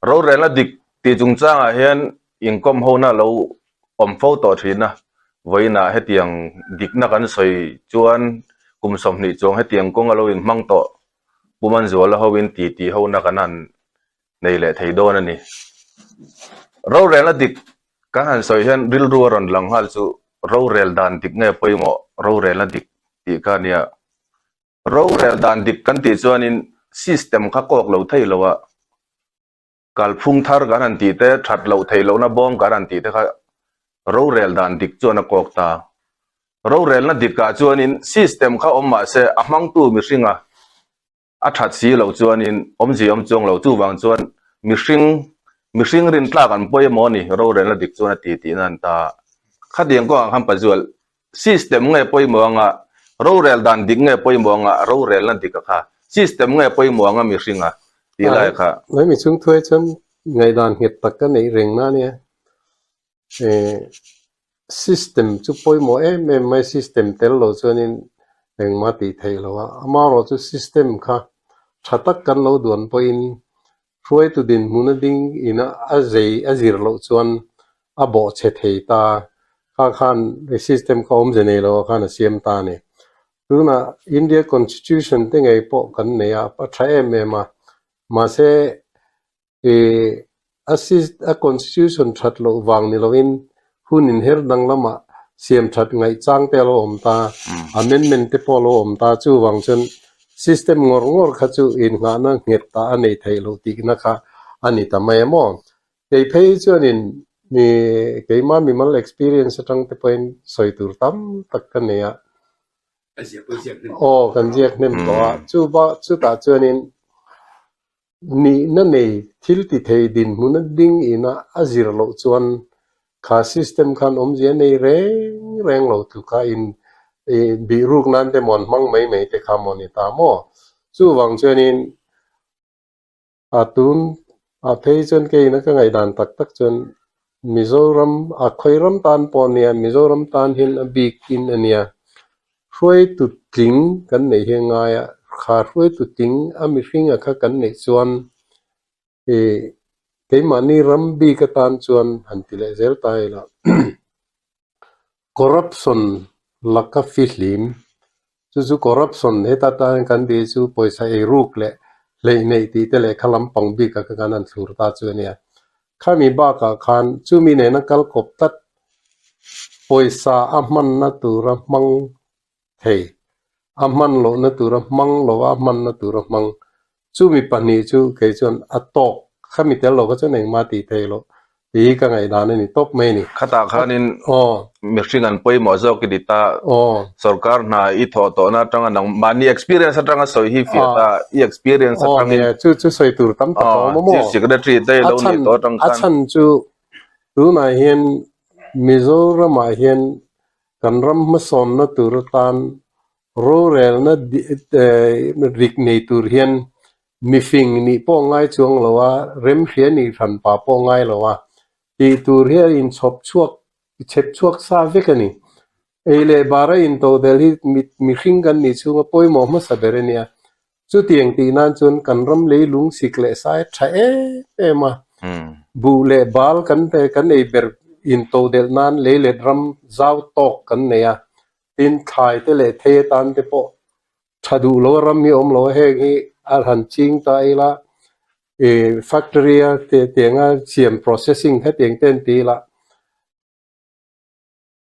เราเรียนละดิกตีจุงจ้างเห็นอิงคอมเขาน่ะเราอมเฝ้าต่อทีนะไว้น่ะให้เตียงดิกนักกันใส่จวนกุมสมนิจงให้เตียงกงเราอินมั่งต่อบุมันจวนแล้วเขาวินตีเขานักกันนั่นในแหละไทยโดนั่นนี่เราเรียนละดิกการใส่เห็นริลรัวรันหลังฮัลซูเราเรียนดันดิกเนี่ยไปหมอเราเรียนละดิกตีกันเนี่ยเราเรียนดันดิกกันตีจวนอินซิสเต็มข้ากอกเราไทยเราว่าการพุ่งทาร์การันตีเตะชัดเราไทยเราหน้าบอมการันตีเตะค่ะเราเรียนดันดิกจวนนักกอกตาเราเรียนนัดิกาจวนอินซิสเต็มข้าอมมาเสอมังตูมิสิงะอัฐสีเราจวนอินอมจีอมจงเราจู่วางจวนมิสิงรินตลากันป่วยมอนี่เราเรียนนัดิกจวนตีนั่นตาขัดยังก็คำปัจจุบันซิสเต็มเงยป่วยมองอ่ะเราเรียนดันดิกเงยป่วยมองอ่ะเราเรียนนัดิกค่ะซิสเต็มเงยป่วยมองอ่ะมิสิงะตีไรค่ะไม่มีช่วงถ้วยช่วงไงดานเหตุตักกันในเรื่องนั้นเนี่ยsystem จุดป่วยหมอไม่ system เตลโลจวนนี้เองมาตีไทยแล้วว่าอามาเราจุด system ค่ะชัดตักกันเราด่วนป่วยช่วยตุดินมุนดิ้งอินะอาเจีเราจวนอาบอกเฉดเหตาข้าขัน system เขาอมเจเนเราขันเสียมตาเนี่ยดูนะ India Constitution ที่ไงพอกันเนี่ยปัจจัยมาเสassist a constitution chat lo wang ni loin hunin her dang lama siam chat ngai chang te lo om ta amendment te polo om ta chu wang chen system ngor kha chu in nga na nget ta anei thai lo ti na kha ani ta mai mo ei phei chuan in ni keima mi mal experience atang te point soi tur tam tak ka ne ya o kan jiak nem to chu ta chuan in ni na nei thil ti thei din mun ding ina azir lo chuan kha system khan om je nei reng lo tu ka in bi ruk nan te mon mang mai te kha moni ta mo chu wang chuan in atun a thei chuan ke na ka ngai dan tak chuan mizoram a khoiram tan ponia mizoram tan hin a big in ania hroi tu tling kan nei he nga ya khá ruồi tụt tiếng ami phim ở các cảnh này chuan cái mà ni ram bi cái tan chuan hẳn tỷ lệ zel tai là corruption là cái phim chu corruption hết ta kan đi chu paisa e ruk le nei ti te le khalam pang bi ka kanan sur ta chuan ya khami ba ka khan chu mi ne na kal kop tat paisa amman na tura mang thei aman lo na tura mang lo aman na tura mang chu mi pani chu ke chon atok khami tel lo ka chon eng ma ti thei lo ti ka ngai dan ni top me ni khata khanin misingan poi mo zo ki dita sarkar na I tho to na tanga nang mani experience tanga soi hi fi ta I experience tanga chu soi tur tam ta mo mo secretary dai lo ni to tang kan achan chu tu na hian mizoram a hian kanram ma son na tur tan rural na rik nei tur hian mifing ni po ngai chuang lowa rem hria ni than pa po ngai lowa ti tur hian in chop chuak sa vekani eile bara in to delhi mifing kan ni chunga poi mo ma saberenia chu tiang ti nan chun kan ram le lung sikle sai tha ma bu le bal kan ei ber in to del nan le ram zau tok kan ne ya tin khai te le the tan te po thadu lo ram mi om lo he gi ar han ching ta ila factory te nga siam processing he teng ten ti la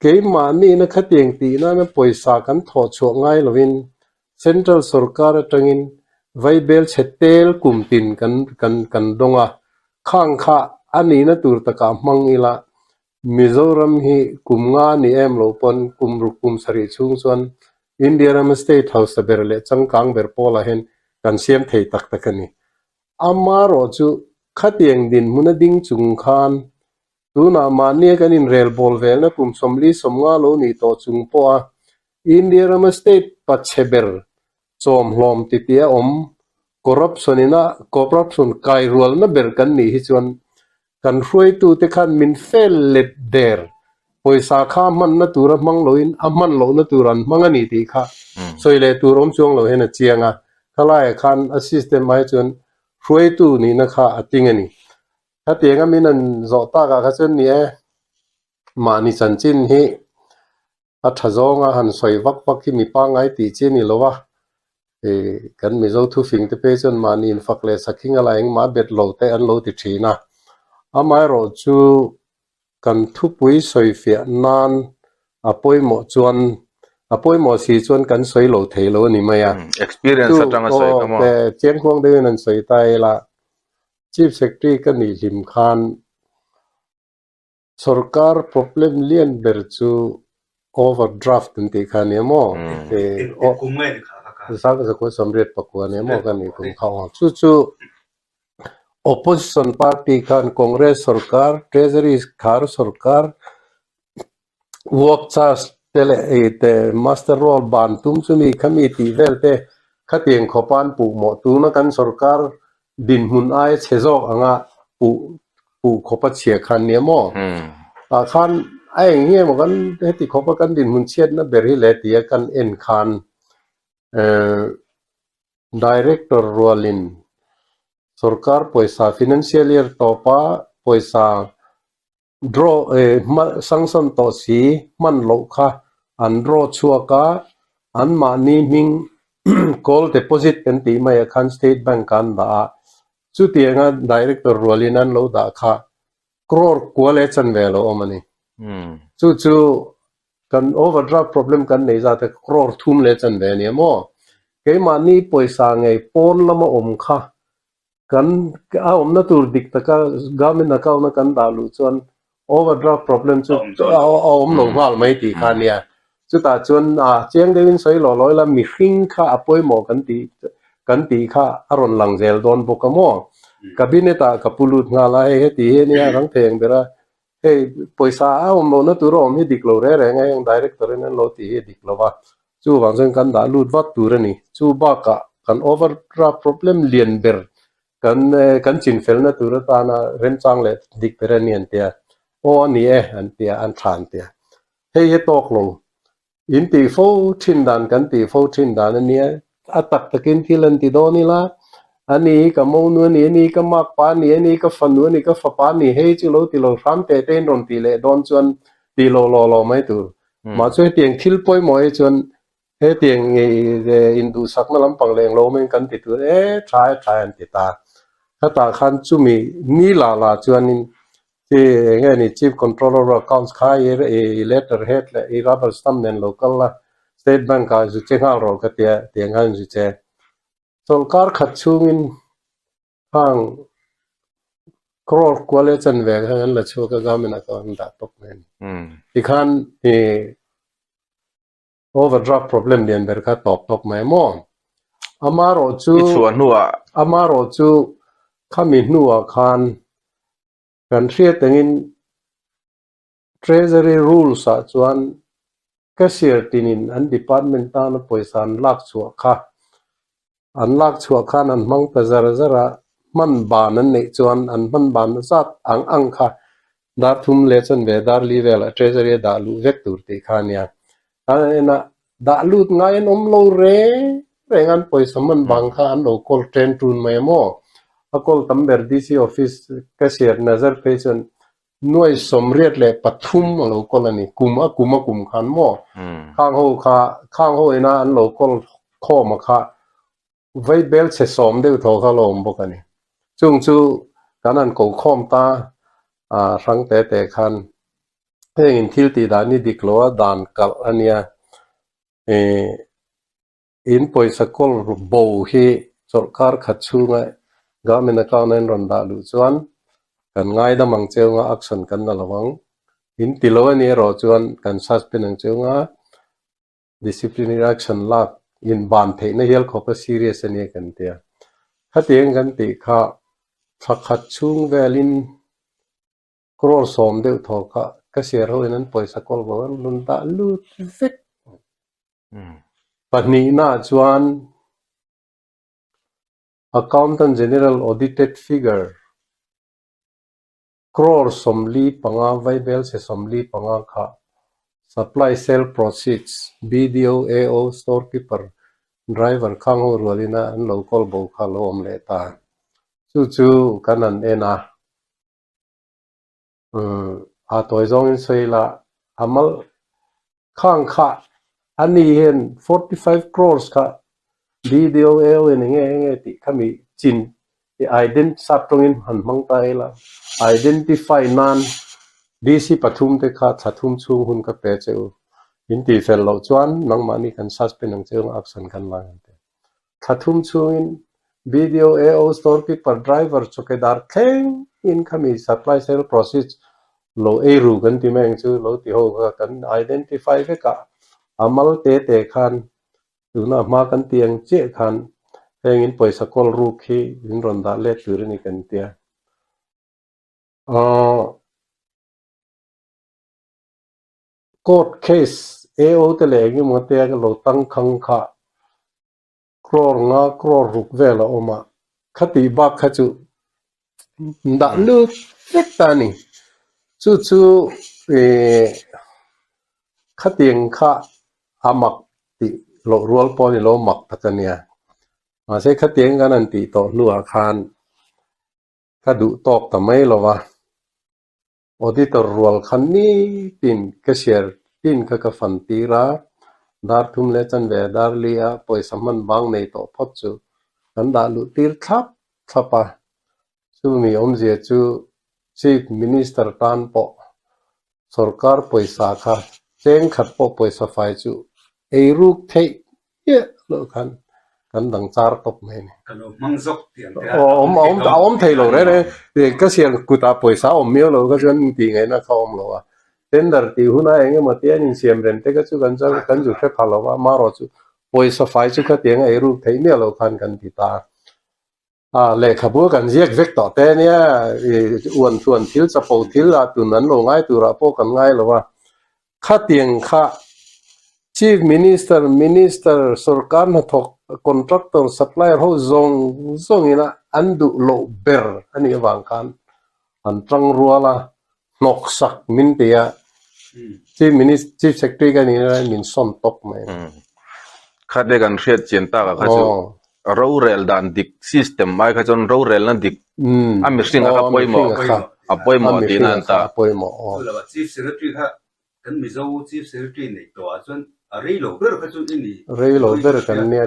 ke ma ni na kha teng ti na poisa kan tho chu ngai lovin central sarkar atangin vaibel chetel kumtin kan donga khang kha ani na tur taka mang ila Mizoram hi kumnga ni em lo pon kum sari chung chuan India ram state house berle changkang ber pola hen kan siam thei tak ani amaro chu khatiang din munading chung khan tuna mania kan in rel bol vel na kum somli somnga lo ni to chung po a India ram state pacheber chom hlom titia corruption kai rual na ber kan ni hi chuan kan ruồi tu te khan min fel let der poisa kha man na tura mang loin aman lo na turan mangani ti kha soile turom chuang lo hena chianga khala khan a system mai chun ruồi tu ni na kha ating ani ถ้าเตียงมีนันโจตากาเช่นนี้มานิสันจินฮีอัฐจงหันสวยวักที่มีปังไอตีเจนี่แล้ววะกันมีโจทุฟิงที่เป็นจนมานินฟักเลสักหิงอะไรเองมาเบ็ดโลเตอันโลติทีนะอามาโรจูกันทุปุยสวยเฟียนานอป่วยหมอจวนอป่วยหมอสีจวนกันสวยโลเทโลนี่ไหมอ่ะ experience สัตว์งาสวยก็มั้งแต่เจียงควงเดินนั่นสวยไตละ Chief Secretary ก็นี่หิมคานसरकार प्रॉब्लम लियन बेरचू ओवरड्राफ्ट नती खाने मो ते साग सको समरेट पकवाने मो कनी कुम खावा चुचु opposition party खान कांग्रेस सरकार ट्रेजरी खार सरकार वर्क चार्ज तेले ते मास्टर रोल बान तुम सुमी कमिटी वेलते खतियं खोपान पु मो तुना kan सरकार दिन मुन आय छेजो anga pu khopa chia khan ne mo khan ai nge mo kan heti khopa kan din mun chiat na beri le tia kan en khan director rolin sarkar paisa financial year topa paisa draw sanction to si man lo kha an draw chuaka an mani ming call deposit kan ti mai khan state bank kan da chu tianga director rolin an lo da kha crore kwale chan velo omani chu kan overdraft problem kan nei za te crore thum le chan ve ni mo ke mani paisa ngai pon lama om kha kan a om na tur dik taka government account na kan dalu chuan overdraft problem chu om lo wal mai ti kha nia chu ta chuan cheng devin soi lo loi la mi hring kha apoi mo kan ti kha aron lang zel don bokamo kabineta kapulut nga la he ti he nia rang theng bera he paisa om lo na tur om hi dik lo re ngai ang director en lo ti he dik lo wa chu wang jeng kan da lut wat tur ni chu ba ka kan overdraft problem lien ber kan chin fel na tur ta na rem chang le dik peranian tia o ni an tia an than tia he tok lo in ti fo thin dan kan ti fo thin dan ania atak takin thilan ti do ni la ani ka mo nu ni ka mak pa ni ka fan nu ni ka fa pa ni he chi lo ti lo ram te ten ron ti le don chuan ti lo mai tur ma chue tiang thil poi mo e chuan he tiang in du sak na lam pang leng lo men kan ti tur try an ti ta ta khan chu mi ni la chuan in ti nge ni chief controller of accounts kha letter head le rubber stamp nen local la state bank ka ju chengal ro ka tia tiang han ju che सरकार खचुंगिन हांग क्रोर क्वाले चन वेग हन लछो का गामिन अकाउंट दा तक में इखान ओवरड्राफ्ट प्रॉब्लम दियन बर का तक में मो अमारो चु खमिन नुआ खान कंट्री तंगिन ट्रेजरी रूल्स आ चुन कैशियर तिनिन अन डिपार्टमेंट ता न पैसा लाख छुआ खा anlak chua khan an mang ta zara man ban an nei chuan an man ban zat ang kha dar thum le chan ve dar li vela treasury da lu vek tur ti khania ana da lut ngai an lo rengan poisa man bang kha an lo kol train tun mai mo a kol tamber dc office cashier nazar patient noi somriat le pathum lo kolani kum khan mo khang ho ina an lo kol kho ma kha vai bel se som de tho kha lom bokani chung chu kanan ko khom ta rang te khan he in thil ti da ni diklo dan kal ania in poisa kol bo hi sarkar khachunga government account en ron da lu chuan kan ngai da mang cheunga action kan na lawang in tilo ani ro chuan kan suspend ang cheunga disciplinary action lak in ban the na hel khopa serious ani kan tia khateng kan ti kha thakhat chung velin crore som de thoka ka share ho enan paisa kol bo lun ta lu vek pani na chuan accountant general audited figure crore somli panga vaibel se somli panga kha supply sale proceeds BDO AO storekeeper driver khang ho rolina an local bo kha lo om le ta chu kanan ena ตัวจงอินสวยละอามัลข้างข้าอันนี้เห็น45 crores ค่ะวิดีโอนี่ไงที่ขมีจินidentify ตรงนี้หันมังตายละ identify นั้นดีสิปฐุมเด็กค่ะปฐุมชูหุ่นกับเปเจ้าอินที่เฟลเราจวนน้องมานี่กันซัสเป็นนังเจ้าอักษรกันมากันเถอะปฐุมชูอินวิดีโอสตอร์คีเปอร์ไดรเวอร์ช็อคเกดาร์เข่งอินขมี supply sale process เรารู้กันที่แม่งชูเราที่เขากัน identify เวกะอามัลเตะขันดูนะมากันเตียงเจ้ขันเฮงินปอยสกอลรูคีอินรอนดาเล็ดตัวนี้กันเตียcourt case เตเลงิมเตียก็เราตั้งขังข้าครอร์งาครอรุกเวลาออกมาคติบักขจูดัลลุเล็กตานี่จู่คติงข้าอามักติโลรัวลปอนี่โลมักพัฒเนียมาเสคติงกันนันติโตลัวคานก็ดูตอกทำไมหรอวะอดีตรัวลคันนี้ตินกเชียร์ตินก็ฟันตีระดาร์ทุมเลจันเวดาร์เลียปอยสมันบางในโตพอดจูกันดาลุตีร์ทับปะจูมีเสียจู Chief Minister ตานปอสรการปอยสาขาเจงขัดปอปอยสไฟจูรูปเทยเยอะเลยกันดังจาร์ตบไม่เนี่ยเทยเลยเนี่ยเด็กก็เสียงกุตาปอยสามีเราก็ชวนตีไงนะเขาเราว่าเต็นดาร์ตีหุ่นอะไรเงี้ยมาเตี้ยนิเสียมเรนเตก็จูกันจูแค่พาเราว่ามาเราจูปอยสไฟจูก็เตียงรูปเทยเนี่ยเรากันติตาเลขาบัวกันเรียกเวกต่อแต่เนี่ยอ้วนส่วนทิลจะปูทิลตุนั้นลงง่ายตัวเราพวกกันง่ายหรือว่าข้าเตียงข้า Chief Minister สุรการนัทก Contractor Supplier เขาส่งนี่นะอันดูโลเบอร์อันนี้วางกันอันจังรัวละนกสักมินเตีย Chief Secretary กันนี่นะมินส่งตกไหมข้าได้กันเรียกเจนตากับข้าจูเราเรลดันดิก system ไม่ข้าจนเราเรลนั่นดิกมีสิ่งอะไรป่วยหมอที่นั่นตาป่วยหมอแล้วว่า Chief Secretary ค่ะกันมิโซ Chief Secretary ในตัวจนเรย์โลเบอร์ข้าจูนี่เรย์โลเบอร์กันเนี่ย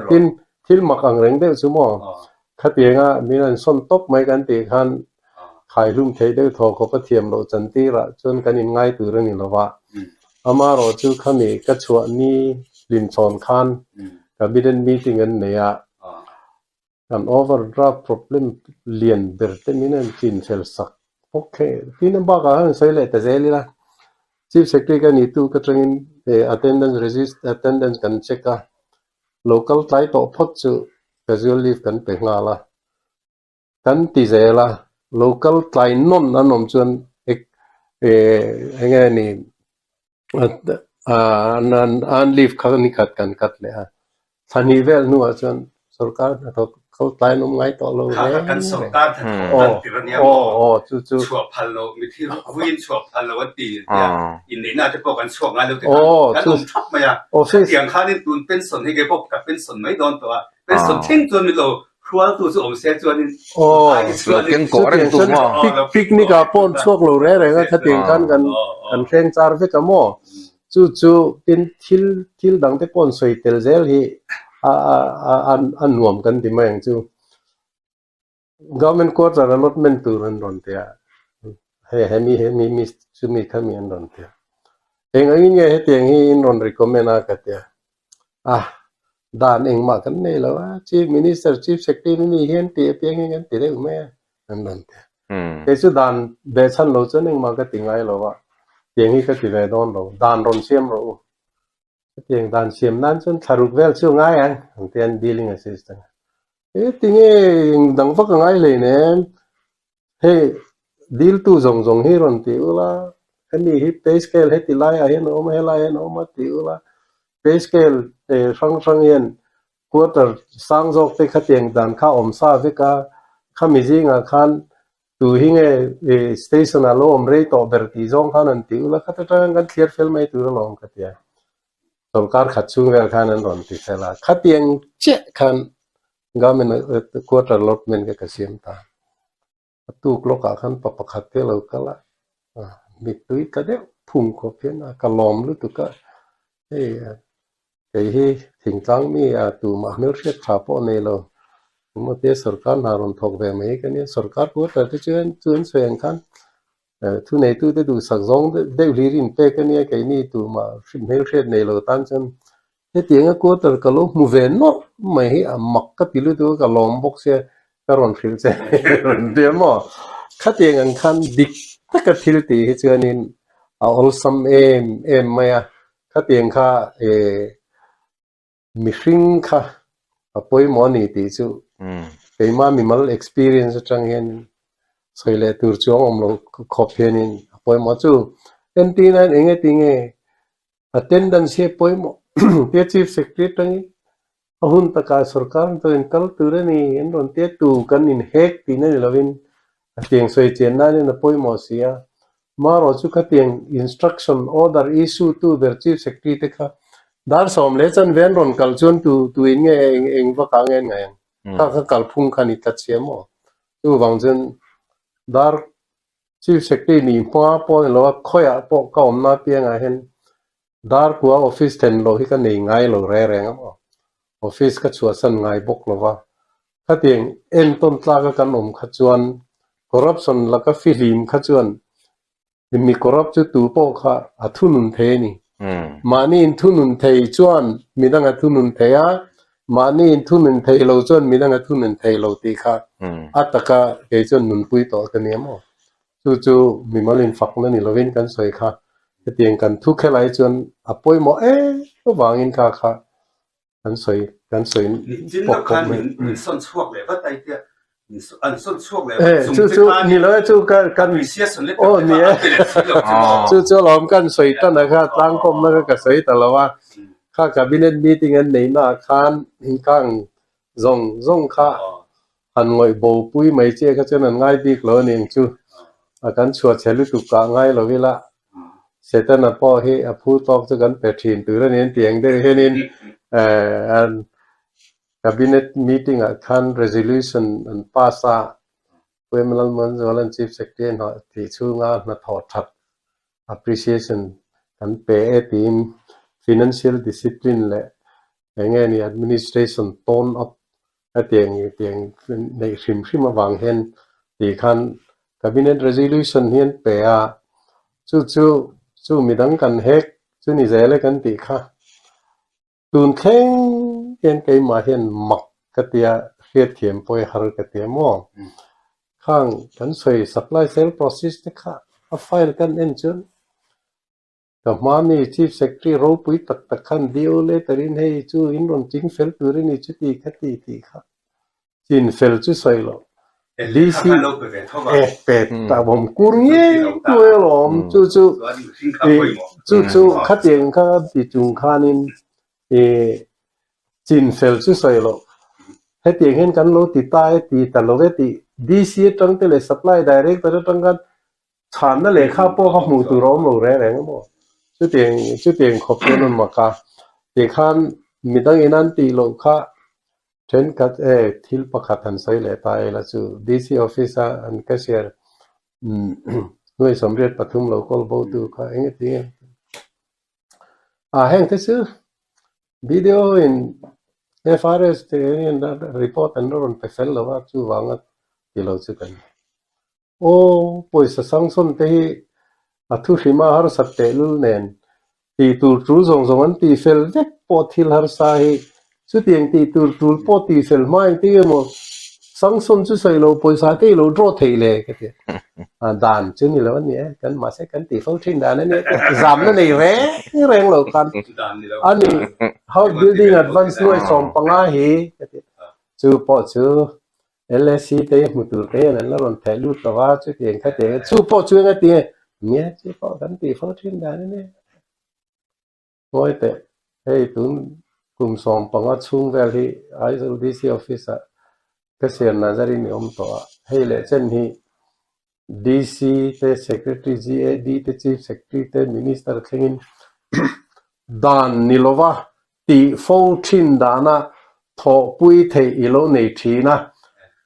ทิลมักอังเร่งเดียวสมอข้าเตียงมีนั่นส่วนตกไม่กันตีขันขายลุ่มเทเดียวทอเขาก็เทียมเราจันทีละจนกันยังง่ายตัวนี้ละว่าอามาเราจูข้ามีกระชวนี้ลินซอนขันกับบิดเดนมีติงันเนี่ยกันoverdraft problem เลียนเบอร์เตมินันกินเซลสักโอเคที่นั่นบ้ากันใส่เลยแต่เจลี่ละ Chief Secretary กันนี่ตัวก็ตรงนี้attendance กันเช็คกัน local ไทยต่อพอดจู casual leave กันเป็นงาละกันที่เจล่ะ local ไทยนนนั่นผมชวนยังไงนี่อัน leave เขานี่กัดเลยฮะท่านี้เวลนู่นชวนสุรการเขาไล่นมไงต่อเราเลยกันสุรการท่านที่วันนี้จู่ชัวพันโลมีที่วิ่งชัวพันโลวันตีเนี่ยอินเดียน่าจะบอกกันชัวงานเร็วแต่กันลมทับมาอ่ะเสียงข้านี่ตุนเป็นส่วนให้แกบอกกับเป็นส่วนไม่โดนตัวเป็นส่วนทิ้งจนมีเราครัวตัวส่วนเสียจนเก่งก่อนตัวมั่ปิกนิกปนช่วงเราเร่ๆก็ถ้าเตียงกันแข่งจาร์ฟิกมั่วจู่เป็นทิลดังแต่ปนสวยเตลเซลฮีอันรวมกันที่ไม่อย่างจู่ government court อะไรลดเงินตัวนั้นรอนเตียให้มีชื่อมีข้ามีอันรอนเตียเองอันนี้ไงให้เตียงให้รอน recommend กันเตียด่านเองมากันเนี่ยแล้วว่า chief minister chief secretary นี่เห็นเตียเพียงอย่างนั้นเตียได้ไหมอันรอนเตียแต่จู่ด่านเบชันเราจะนึกมาก็ติงไงแล้วว่าเตียงให้ก็ติดไว้โดนเราด่านรอนเสียมเราเตียงด่านเสียมนั้นจนทารุกเวลช่วงง่ายอันเตียน dealing assistantติงดังฟักง่ายเลยเนี่ยเฮ้ดีลตู้จงให้รอนติวละอันนี้ฮิปเปสเกลให้ติลายเห็นโอมาให้ลายเห็นโอมาติวละเปสเกลฟังเห็นควอเตอร์สร้างจอกติขัดยังดันข้าอมซาฟิกาข้ามิจิงอาคันตัวหิ้งสเตชันอารมณ์เรย์ต่อเบอร์ติจงขันติวละขัดจังกันเคลียร์เฟลไม่ตัวลองขัดยังสงการขัดช่วงเวลาขันนั้นรอนติเสละขัดยังเจ๊ขันgovernment quarter allotment ke kasiam ta tu klok akan papakat ke lo kala มีตุ้ยก็เดี๋ยวพุ่งขบเพี้ยนกระลอมหรือตัวก็เฮ้ยไอ้ที่ถึงจังมีตัวมาเมื่อเช็ดขาปนเลยผมเดี๋ยวสกัดนารอนทอกแบบนี้กันเนี่ยสกัดพูดแต่ที่เสียงกันทุนไหนตัวได้ดูสักสองได้ลีรินเปกันเนี่ยไอ้นี่ตัวมาชิมเฮลเช็ดเนี่ยเราตั้งจนที่เตียงก็ตัวก็ลงมูเวนเนาะไม่ให้มักก็ปิลุตัวก็ลอมบอกเสียก็รอนฟิลเซ่เดี๋ยวมั้งข้าเตียงกันดิกถ้าก็ทิลตีให้เจอนี่เอาซัมไม่ข้าเตียงข้ามิชิงข้าป่วยหมอนี่ตีจูไปมามีมัล experience จังเห็นสวยเลยตัวจ้องเราขอบเพียนินป่วยหมอจูเอ็นตีนั้นเองติงattendance ป่วยหมอเตี้ย chief secretary ตั้งหุ่นตะการสกัดตัวเองกัลตัวนี้เอ็นโดนเตี้ยตูกันอินเฮกตีนั้นเราวินเตียงสวยเจนนั้นเนี่ยป่วยหมอเสียมาเราจูข้าเตียง instruction order issue to the chief secretary เด็กข้าดาร์สอมเลจันเวนรอนกัลจวนตัวเองว่ากังเงินไงข้ากัลพุ่งขันิตัดเสียมั้งตัวบางจนดาร์ chief secretary นี่พ่อพ่อเราค่อยพ่อเขาอำนาจเพียงไงเห็นดาร์กัวออฟฟิศเทนเราที่กันนี่ไงเราแรงมั้งออฟฟิศก็ชัวร์สันไงบกเราว่าข้าเตียงเอ็นต้นตลาดกันขจวนคอร์รัปชันแล้วก็ฟิลิมขจวนมีคอร์รัปชันตัวพ่อข้าทุนนุนเทนี่มานี่ทุนนุนเทยจวนมีดังทุนนุนเทียมานี่ทุนนุนเทยเราจวนมีดังทุนนุนเทยเราตีค่ะอัตตะเกจวนนุนปุยต่อกันเนี่ยมั้งจู่มีมาลินฝักนั่นนี่เราเว้นกันสวยค่ะจะเตียงกันทุกแค่ไรจวนป่วยหมอก็วางอินค่ะกันสวยจินตนาการมีส่วนช่วงเลยก็ไต่เตี้ยอันส่วนช่วงเลยจู่นี่เลยจู่กันโอ้เนี่ยจู่ล้อมกันสวยตั้งนะครับตั้งกลมแล้วก็สวยแต่ละว่าข้ากับบินเน็ตมีติ้งอันไหนน่าคานหิ้งข้างซงข้าหันลอยโบปุ้ยไม่เจ๊ก็จะนั่นง่ายดีกว่าเนี่ยจู่อาการชวดเชลุตุกะง่ายเราเวลาเสร็จแล้วนะพ่อให้พูดตอกจะกันเปิดถิ่นตัวนี้เตียงได้เห็นอันcabinet meeting kan resolution and passa wemalal manzalan chief secretary na ti chunga na thothat appreciation kan pe team financial discipline le enge ni administration tone up atiang nei hrim awang hen ti khan cabinet resolution hian pe a chu midang kan hek chu ni zele kan ti kha tun khengเห็นไก่มาเห็นหมักกระเทียเรียดเทียมปอยหารกระเทียมมองข้างกันใส่ supply sale process นะคะเอาไฟล์กันเอ็นจนกับมานี่ chief secretary รู้ปุ้ยตักขันเดียวเลยแต่รินให้จู่อินรอนจิงเฟลตัวนี้จุดตีขัดตีค่ะจินเฟลจู่ใส่หรอกดีสิเป็ดแต่ผมกุญแจตัวหลอมจู่ขัดยังข้าติจุงขานินจินเฟลชื่อใส่หรอกให้เตียงเห็นกันโลติตายตีแต่โลเวติดีซีตรงที่เลย supply direct แต่ตรงกันฐานนั่นเลยข้าวพ่อข้าวหมูตัวร้อมโลแรงก็บอกชื่อเตียงขอบคุณมากค่ะเตียงขันมีตั้งอีนั่นตีโลค่ะเช่นกัดทิลประคัตันใส่เลยตายแล้วจู่ดีซีออฟฟิศอันแคชเชียร์หน่วยสมเด็จปทุมเราก็บอกดูค่ะเองตีแห่งที่ซื้อวิดีโออินFRS เองนั่นรีพอร์ตอันนั้นไปเฟลแล้วว่าจู่วางอ่ะที่เราจะกันโอ้ป่วยสังสนที่ทุกสิ่งมาหาสัตย์เตลุเนนที่ตูรูซงมันที่เฟลเด็กปอที่หาสาเหตุสุดที่ที่ตูปอที่เฟลไม่ที่มันสังสนจู่ใส่เราป่วยสาที่เราโดดที่เลยกันที่ด่านจู่นี่แล้วเนี่ยกันมาเสกันที่เขาทิ้งด่านนั่นเนี่ยจำนั่นเองแรงเรากันอันนี้ how building advance หน่วยสองปังอาหีจู่ปอจู่ LSC เตะมุตุเตะนั่นแล้วมันแถลุตัวว่าจู่เองแค่เตะจู่ปอจู่งั้นเตะเนี่ยจู่ปอกันที่เขาทิ้งด่านนั่นเนี่ยโอ้ยเตะเฮ้ยตุนกลุ่มสองปังอาชุ่งเวลที่ ISLDC officer ก็เสียนาจารีนิยมตัวเฮ้ยเลยเช่นที่ DC เตะ secretary GAD เตะ chief secretary เตะ minister เข่งด่านนิลวะตีโฟทินดานะทอปุยเทอิโลเนทีนะ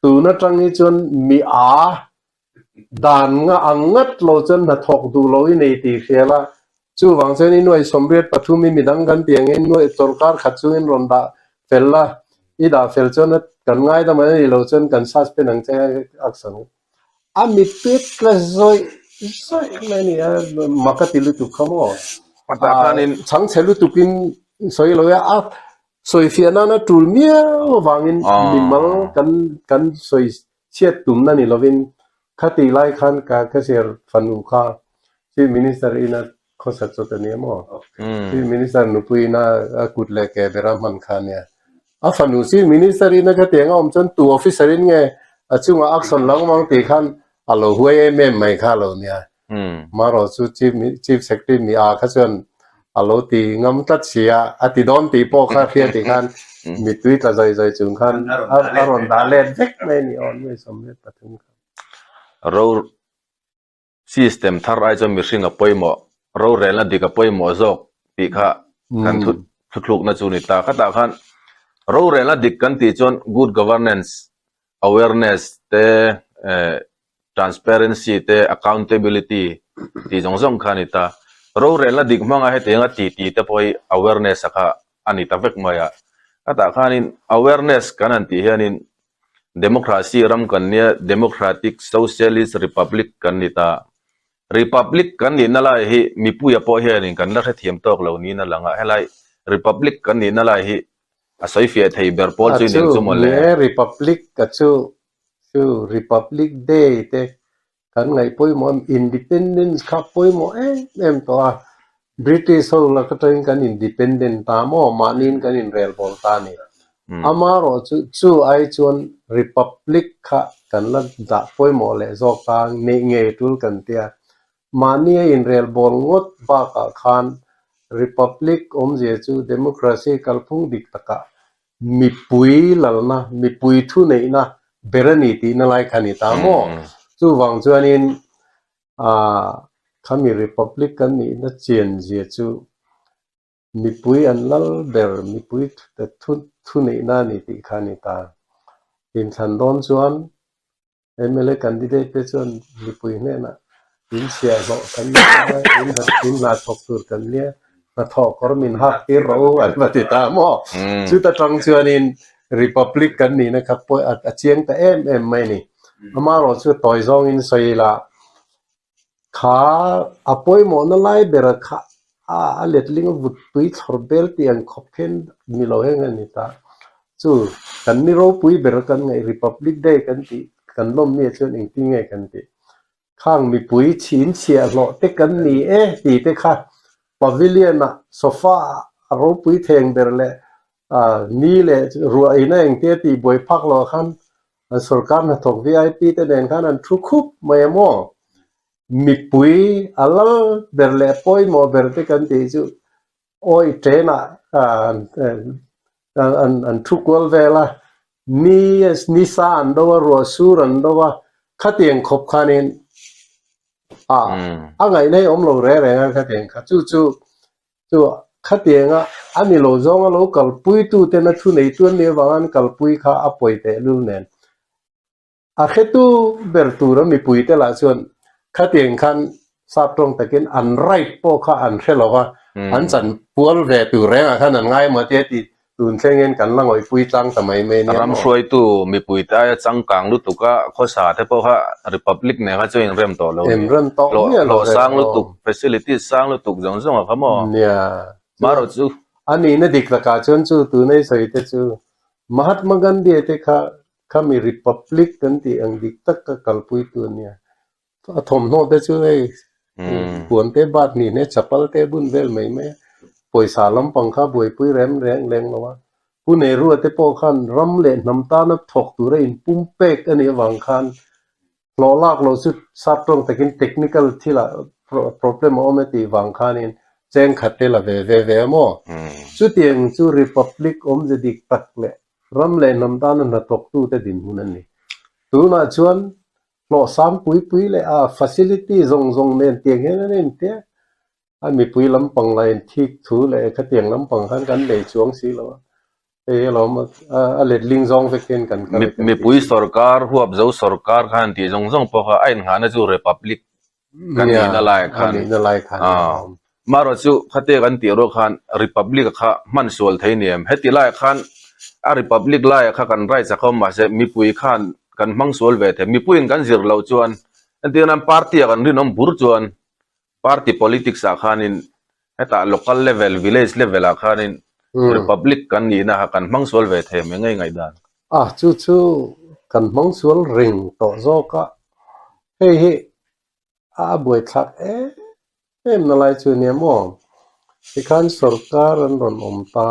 ตูน่าจังนี้จนมี ด่านงะอังงัดเราจนหัดถกดูเราอินในตีเขียละจู่วังเซนี่หน่วยสมเด็จปทุมมีดังกันเตียงหน่วยตรการขัดจูนรอนดาเฟลละอีดาเฟลจนกันง่ายแต่ไม่เราจนกันซัสเป็นหนังใจอักษรอามิปิดกระซอยไม่เนี่ยมักติลุตุขโมยช่างเชลุตุกินซอยเราอ่ะซอยเฟียนานะตูลเมียวางอินมิมัลกันซอยเชียตุมนั่นนี่เราวินขัดตีไล่ขันกาเกษตรฟันุข้าที่มินิสเตอร์อินะข้อสัตย์ตัวนี้มั้งที่มินิสเตอร์นุปุยน่ากุดเล็กเบรามันขันเนี่ยฟันูที่มินิสเตอร์อินะก็เตียงอมจนตัวออฟฟิศอินไงจุงอักษรหลังมังตีขันฮัลโหลหัวไม่ข้าเราเนี่ยมาเราสู้ชีฟเซกติมีอาขัดจนฮัลโหลตีงำตัดเสียอติดอนตีปอกข้าเพียตีขันมีทวิตอะไรใจจุงขันอารมณ์ดาเล่เด็กไม่นี่อ่อนไม่สมเด็จปทุมเราซิสเต็มทารายจะมีสิ่งกับป่วยหมอเราเรียนแล้วดีกับป่วยหมอจอกปีค่ะกันทุกๆนัจูนิตาขัดตาขันเราเรียนแล้วดีกันที่จน good governance awarenessเตtransparency เต accountability ที่จงสำคัญนิตาเราเรียนแล้วดีมั่งให้เตียงตีเตป่วย awareness สักอันนี้ตาเวกมายาขัดตาขัน awareness กันนั่นที่เฮนินdemokrasi ram kan nia democratic socialist republic kan nita republic kan ni nala hi mipu ya po he ni kan la thiam tok lo ni na langa helai republic kan ni nala hi asoi fia thei ber pol chu ning chu mol le republic ka chu republic day te kan ngai poi mo independence kha poi mo em to british ho la ka train kan independent ta mo manin kan in rel bol ta ni amaro chu ai chuan republic kha kan la da poi mo le zo ka nge tul kan tia mania in rel bol ngot ba ka khan republic om je chu democracy kalphung dik taka mi pui lalna mi pui thu nei na berani ti na lai khani ta mo chu wang chuan in khami republic kan ni na chen je chu mi pui an lal ber mi pui ta thu nei na ni ti khani ta in than don chuan MLA candidate pe chuan mi pui ne na in sia zo kan in la thok tur kan lia na thok kormin hak ti ro an ma ti ta mo chu ta tang chuan in republic kan ni na kha poi a chiang ta em mai ni ama ro chu toy zong in soila kha apoi mo na lai ber kha a letling vut pui thorbel ti an khophen mi lo heng ani ta chu kan ni ro pui ber kan ngai republic day kan ti kan lom mi chuan ing ti ngai kan ti khang mi pui chin chia lo te kan ni ti te kha pavilion na sofa ro pui theng ber le ni le ruwa ina eng te ti boi phak lo khan sarkar na thok VIP te den khan an thu khup mai mo mi pui ala ber le poi mo ber te kan ti chu oi trena an thu kwal vela ni sa an do ro sur an do khatieng khop khanin ngai nei om lo re khatieng kha chu khatieng ani lo zong lo kal pui tu te na thu nei tu ne wangan kal pui kha apoi te lu nen khetu ber tu ra mi pui te la chuan khatieng khan sap tong takin an right po kha an khelo an chan pual ve tu re khan an ngai ma te ti tun thengen kan langoi pui tlang tamai me ne ram soi tu mi pui ta chang kang lu tu ka kho sa te po kha republic ne kha choin rem to lo rem to lo sang lu tu facility sang lu tu jong jong kha mo nia maro chu ani na dik la ka chon chu tu nei soi te chu mahatma gandhi te kha mi republic kan ti ang dik tak ka kalpui tu nia thom no te chu ei puan te bat ni ne chapal te bun vel mai me poisa lam pangkha boi pui rem leng lawa pune ru te po khan ram le nam ta na thok tu re in pum pek ani wang khan lo lak lo su sap tong takin technical thila problem o me ti wang khan in cheng khatte la ve mo chu tieng chu republic om je dik tak le ram le nam ta na thok tu te din hunan ni tu na chuan lo sam pui le facility zong nen tieng nen te mi pui lam pang lai thik thu le kha tiang lam pang khan kan le chuang si lo เรามาเล็ดลิงซองไปเกินกันมีปุยสรการหัวเจ้าสรการขันที่จงพอเขาไอ้หานะจูเรพับลิกกันนี่นั่นแหละขันมารจูขัดเตกันที่เราขันริพับลิกข้ามันส่วนไทยเนี่ยเฮติไล่ขันริพับลิกไล่ข้ากันไรสักเขามาเสมีปุยขันกันมังส่วนเวทมีปุยกันสิรเราจวนอันที่นั้นพรรคที่กันที่น้องบุรจวนพรรค politics อาคานินเฮตา local level village level อาคานินRepublic กันนี่นะกันมังสวลเวทเมง่ายๆด้านจู่กันมังสวลริงต่อโซกะเฮ้บวยทักนั่นอะไรจู่เนี่ยมั้งที่การสรการันรอนตา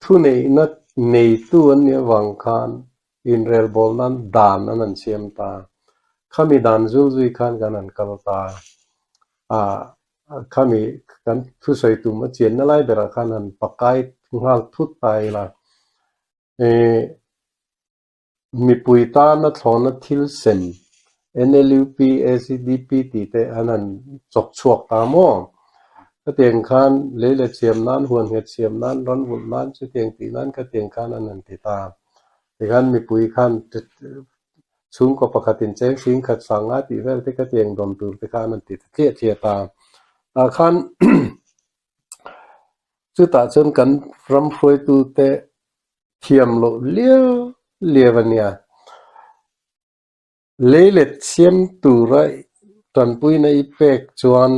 ทุนนัดในตัวเนี่ยวังคันอินเรลบอลนั้นดานนั้นเชียมตาข้ามีดานจุยคันกันนั้นกัลตาข้ามีกันทุสัยตุมาเจียนนั่นไรเบราคันนั้นปักไก่ทุ่งหางทุตไตละมีปุยตานัดทอนัดทิลเซน NLUP ACDP ตีเตอันนั้นจกชวกตามอก็เตียงคันเลี้ยเชียมนั้นหวนเห็ดเชียมนั้นร้อนหุ่นนั้นชุดเตียงตีนั้นก็เตียงคันอันนั้นตีตาแต่คันมีปุยคันสูงกว่าปกติเจ้าสิงขัดสังอาติเวลที่ก็เตียงดมตูที่คันนั้นตีเทียตาคันจุดตัดชนกันรำพวยตูเตเทียมโลเลี้ยวันเนียเลี้ยเชียมตูไรตอนปุยในเป็กจวน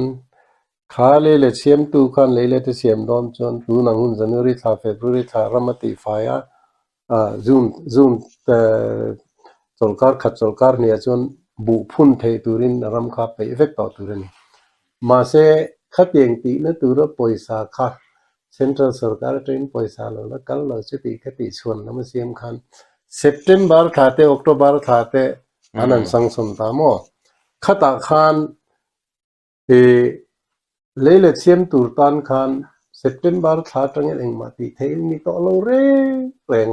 ขาเลี้ยเชียมตูคันเลี้ยเชียมดอนจวนตูนังหุ่นจันทร์ริธาเฟบรุริธารำมติไฟจุนจลการขัดจลการเนี่ยจวนบุพุ่นเทตูรินรำคาไปเอฟเฟกต์ต่อตูรินมาเสขัดยังตีนั่นตัวเราปล่อยสาขาเซ็นทรัลสรการเทรนปล่อยสาแล้วแล้วกันเราจะตีขัดตีชวนน้ำเสียมขันเซปเทมเบอร์ท่าเตอออกโทเบอร์ท่าเตอันนั้นสังสมตามอขัดขันเลี้ยเสียมตูร์ตันขันเซปเทมเบอร์ท่าตรงนี้เองมาตีเทลมีตัวเราเร่ง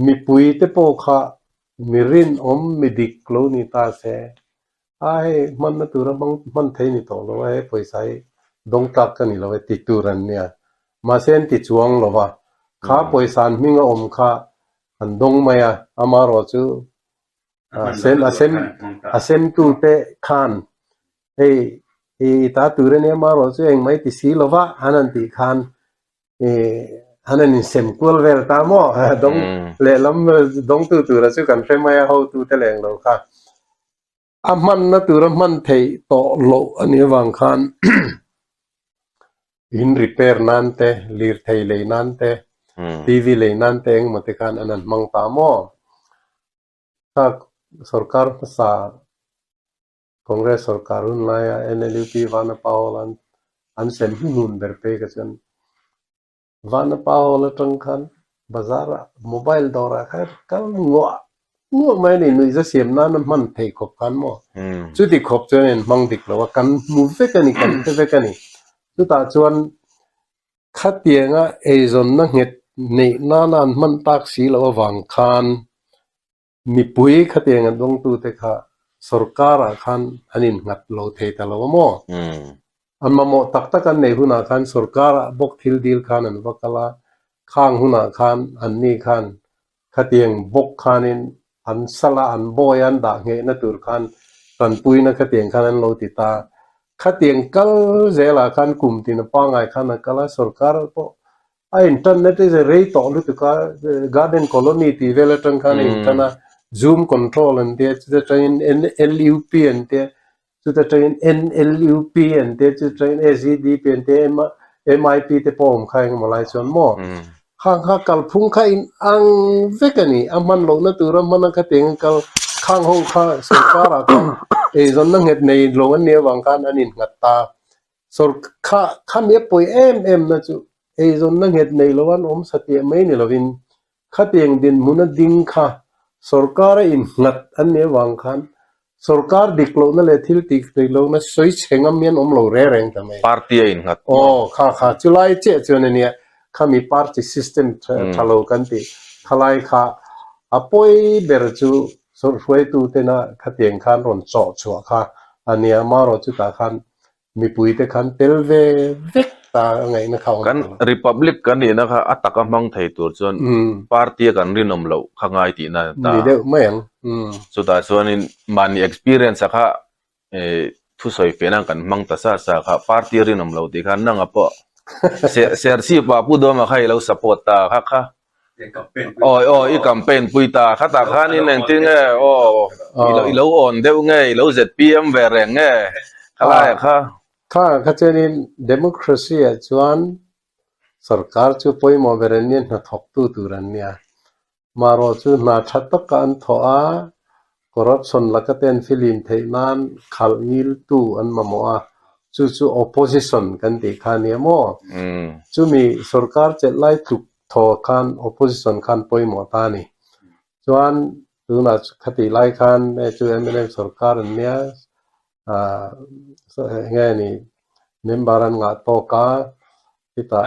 มีปุยเตโปขามีรินมีดิกโลนิตาเสมันนั่นตัวเรามันเทนี่ตัวเราปล่อยใส่ดงตักกันนี่เราติดตัวรันเนี่ยมาเส้นติดจวงเราว่าข้าปล่อยสารมิงข้าอันดงมายอามารอจูเส้นตัวเตะขันตาตัวเนี่ยมารอจูเองไม่ติดสีเราว่าอันนั้นติดขันอันนั้นเซมคูลเวลตามอดงเล่ลำดงตัวเราจูกันเฟมายเขาตัวเตะแรงเราค่ะมันนั่นตัวมันเทโตโลอันนี้วังคันอินรีเพย์นั่นเตลีร์เทเลยนั่นเตทีวีเลยนั่นเตงมาติกันอันนั้นมังตามอถ้าสรการภาษาคอนเกรสสรการุนไลน์ NLUP วานาปาวลันอันเซนฮินุนเบอร์เปกันจนวานาปาวลันตรงคันบาซาร์โมบายดอร์ค่ะกันงัวไม่เนี่ยนุ้ยจะเสียมนั่นมันเทขบกันมั้งจุดที่ขบจนมังดิกแล้วว่ากันมูฟเฟกันนี่กันเฟกันนี่จุดตาจวนขัดเตียงจนนั่งเห็ดนี่นั่นมันตักสีแล้วว่าวังคันมีปุยขัดเตียงดวงตูเตค่ะสรการคันอันนี้งัดเราเทแต่เราว่ามั้งอันมาโมตักกันในหุ่นคันสรการบกทิลดีลคันอันว่ากันละข้างหุ่นคันอันนี้คันขัดเตียงบกคันอันสละอันบอยันด่างเงนตุรคันตอนปุยนักเตียงคันโลติตาขัดเตียงกัลเจลาคันกุมตินปังไอคันกัลสรการก็อินเทอร์เน็ตจะเรียต่อลุตุกาการ์เดนคอลนีที่เวลาตั้งคันอินเทอร์เน็ตซูมคอนโทรลอันเดียจะใช้ NLUP อันเดียจะใช้ NLUP อันเดียจะใช้ ACDP อันเดียMIP ที่พอมใครก็มาไล่ชนมั่วข้างกัลพุ่งข้าอินอังเวกันนี่มันโลนั่นตัวมันนั่งขัดเตียงกัลข้างห้องข้าสรการะกันจนนั่งเห็ดในโลกันเนี่ยวังคันอันนี้งัดตาสรข้ามีป่วยนะจูจนนั่งเห็ดในโลกันสติไม่เนี่ยเราวินขัดเตียงดินมุนดิ้งข้าสรการะอินงัดอันเนี่ยวังคันสรการดิกโลนั่นเลยที่ดิกโลนั่นสวยเชงมีนโลเร่งทำไมพาร์ตี้อินงัดข้าจุลัยเจ้าเนี่ยข้ามีพาร์ตี้ซิสเต็มทะเลาะกันที่ทลายข้าอภัยเบอร์จูสุดท้ายตัวเต็น่ะขัดเตียงขันรอนจ่อชัวข้าอันนี้มารอจุดตาขันมีปุยเตขันเทลเวกต ตาไงนะเขากัน Republic กันนี่นะครับอัตกำมังไทยตัวจนปาร์ตี้กันรินอมเหลาข้างไงตีน่ะตานี่เด้อไม่ยังสุดท้ายส่วนนี้มัน experience สักทุสอยเฟนังกันมังตาซาสักปาร์ตี้รินอมเหลาตีกันนั่งอ่ะปะเสียสีว่าพูดว่ามาใครเรา support ตาค่ะอีกัมเปญปุยตาข้าตาข้านี่หนึ่งที่ไงอีเราอ่อนเดี๋ยวไงเราZPMเวรไงอะไรข้าเจนิน democracy จวนसरकार चु पोई मोबेरनियन न थोक्तु तुरन्या मारो चु ना छत्तक कान थोआ corruption lakaten filim theinan khalngil tu an mamoa chu opposition kan ti khania mo chu mi sarkar chetlai tuk tho khan opposition khan poi mo ta ni chuan tuna khati lai khan chu MNM sarkar nia nge ni membaran nga to ka kita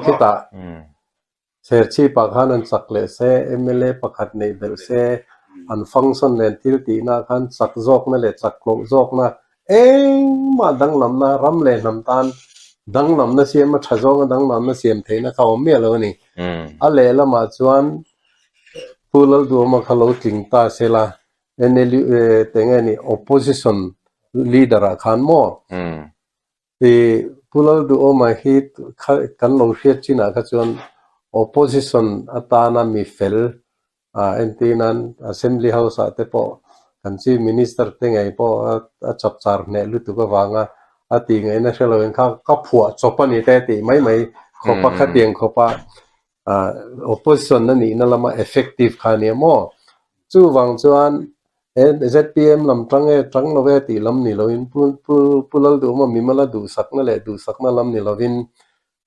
kita serchi pakhan an sakle se MLA pakhat nei del se an function len thil ti na khan sak jok na le chak lo jok na ma dang lam na ram le nam tan dang lam na siam ma thajong dang lam na siam theina ka om me lo ni a le la ma chuan pulal du ma khalo ting ta sela NLU tenga ni opposition leader khan mo pulal du o ma hi kan lo hriat china ka chuan opposition atana mi fel entinan assembly house ate po kan chief minister tengai po a chapchar ne lu tu ka wanga ati ngai na shelo en ka phua chopani te ti mai khopa khatiang khopa opposition na ni na lama effective khania mo chu wang chuan ZPM lam tang lo ve ti lam ni lo in pulal du ma mi mala du sakna lam ni lovin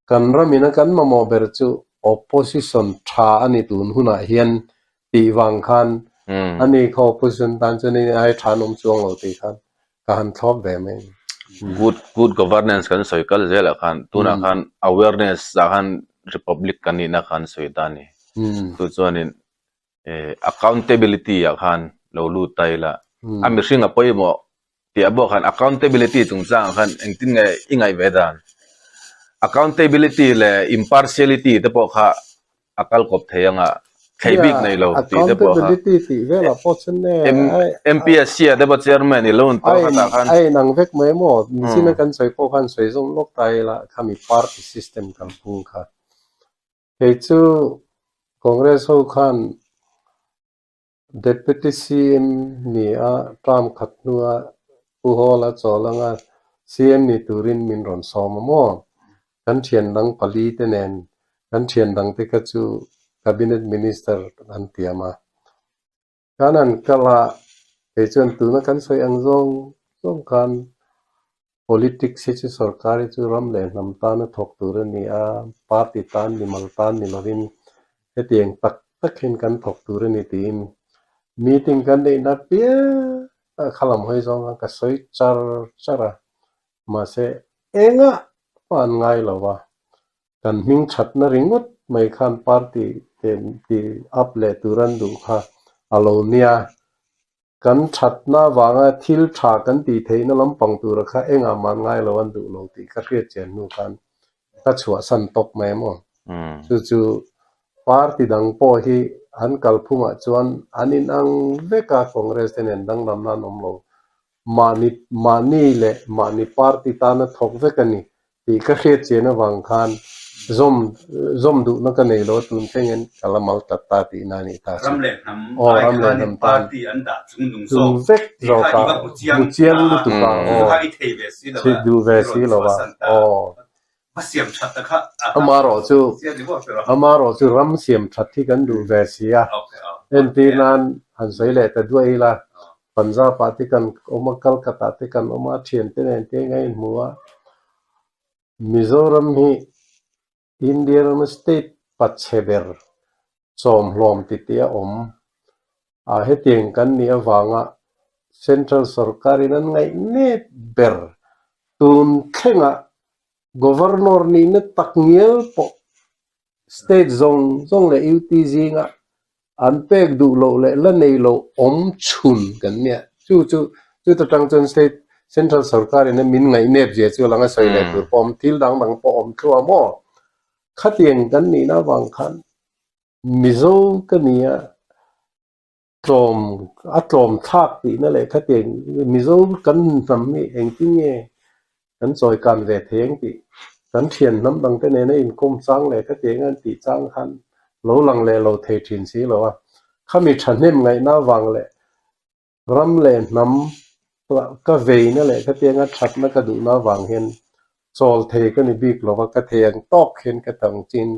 kan ramina kan ma mo ber chu opposition tha ani tun huna hian ti wang khan ani kho opposition tan chani ai thanom chuang lo ti khan kan thop ve me good governance kan soikal zela khan tuna khan awareness khan republic kan ni na khan soitani tu chuanin accountability khan lo lu taila ami singa poimo ti abo khan accountability tung chang khan engtin nge ingai vedan accountability le impartiality te po kha akal kop theyanga khaibik nei lo ti te po kha accountability ti vela pochen ne MPSC de ba chairman ni loan to kha khan ai nang vek mai mo sina kan soi po khan soi jong lok tai la khami party system kan pung kha he chu congress ho khan deputy CM ni a tram khatnua uhola cholanga CM ni turin min ron somamo kan thian dang pali te nen kan thian dang te ka chu cabinet minister an tiama kanan kala e chon tu na kan soi ang zong kan politics se chu sarkari chu ram le nam ta na thok tur ni a party tan ni mal tan ni lovin he tieng tak hin kan thok tur ni tin meeting kan de na pia khalam hoi zong ka soi chara ma se enga pan ngai lawa kan ming that na ringot mai khan party tem ti aple turan du kha alonia kan that na wanga thil tha kan ti theina lampang tur kha enga man ngai lawan du lo ti ka hriat chen nu kan ka chua san tok mai mo chu party dang po hi han kalphuma chuan anin ang veka congress ten dang lam na nom lo mani party ta na thok vekani ti ka hriat chena wang khan zom du na ka nei lo tun tengen kalamal tatta ti na ni ta ramle nam party anda chung so vek zo ka bu chiang lu tu ka ha i thei ve si si du ve si lo ba siam that ta kha amaro chu ram siam that thi kan du ve sia en ti nan han sei le ta duai la punjab party kan oma kolkata te kan oma thien te nen te ngai muwa mizoram hi indian state pacheber chom hlom ti tia om a hetiang kan ni awanga central sarkari nan ngai net ber tun khenga governor ni na takngel po state zong le UTG nga an pek du lo le la nei lo om chun kan nia chu ta tang chen central sarkar in min ngai nep je chu langa soi le tur pom til dang dang pom thua mo khatieng kan ni na wang khan mizo kania trom atom thak ti na le khatieng mizo kan nam mi eng ti nge kan choi kan ve theng ti kan thian nam dang te ne na in kom chang le khatieng an ti chang khan lo lang le lo thei thin si lo a khami thanem ngai na wang le ram le nam ka ve na le khatieng a that na ka du na wang hen chol thei ka ni bik lo ka theng tok hen ka tang chin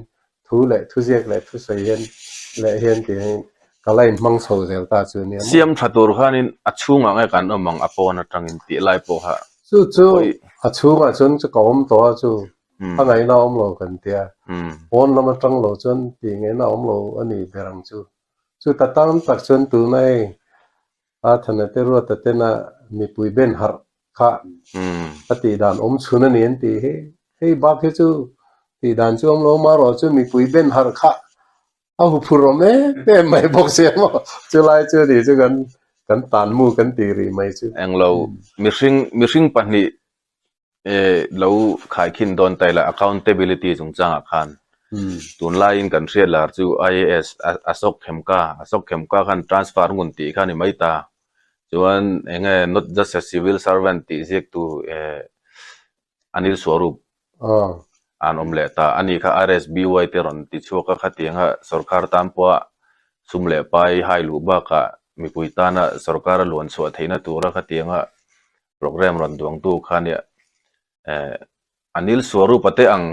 thu le thu jek le thu sei hen le hen ti kalai mang so zel ta chu ni siam thatur khanin achunga ngai kan omang apon atangin ti lai po ha chu a chunga chun chu kom to chu a ngai na om lo kan tia on lama tang lo chun ti ngai na om lo ani berang chu ta tang tak chun tu nai a thana te ro ta te na mi pui ben har kha ati dan om chuna ni an ti he ba ke chu ti dan chu om lo ma ro chu mi pui ben har kha a hu phuro me pe mai bok se mo chu lai chu di chu kan tan mu kan ti ri mai chu ang lo mishing pahni lo khai khin don tai la accountability chung changa khan tun lai in kan hriat lar chu IAS asok khemka khan transfer ngun ti khani mai ta chuan enge not just a civil servant ti jek tu anil swarup an omle ta ani kha RSBY te ron ti chuka khatianga sarkar tampwa sumle pai hailu ba ka mi puitana sarkar lon so theina tura khatianga program ron duang tu khania anil swarup ate ang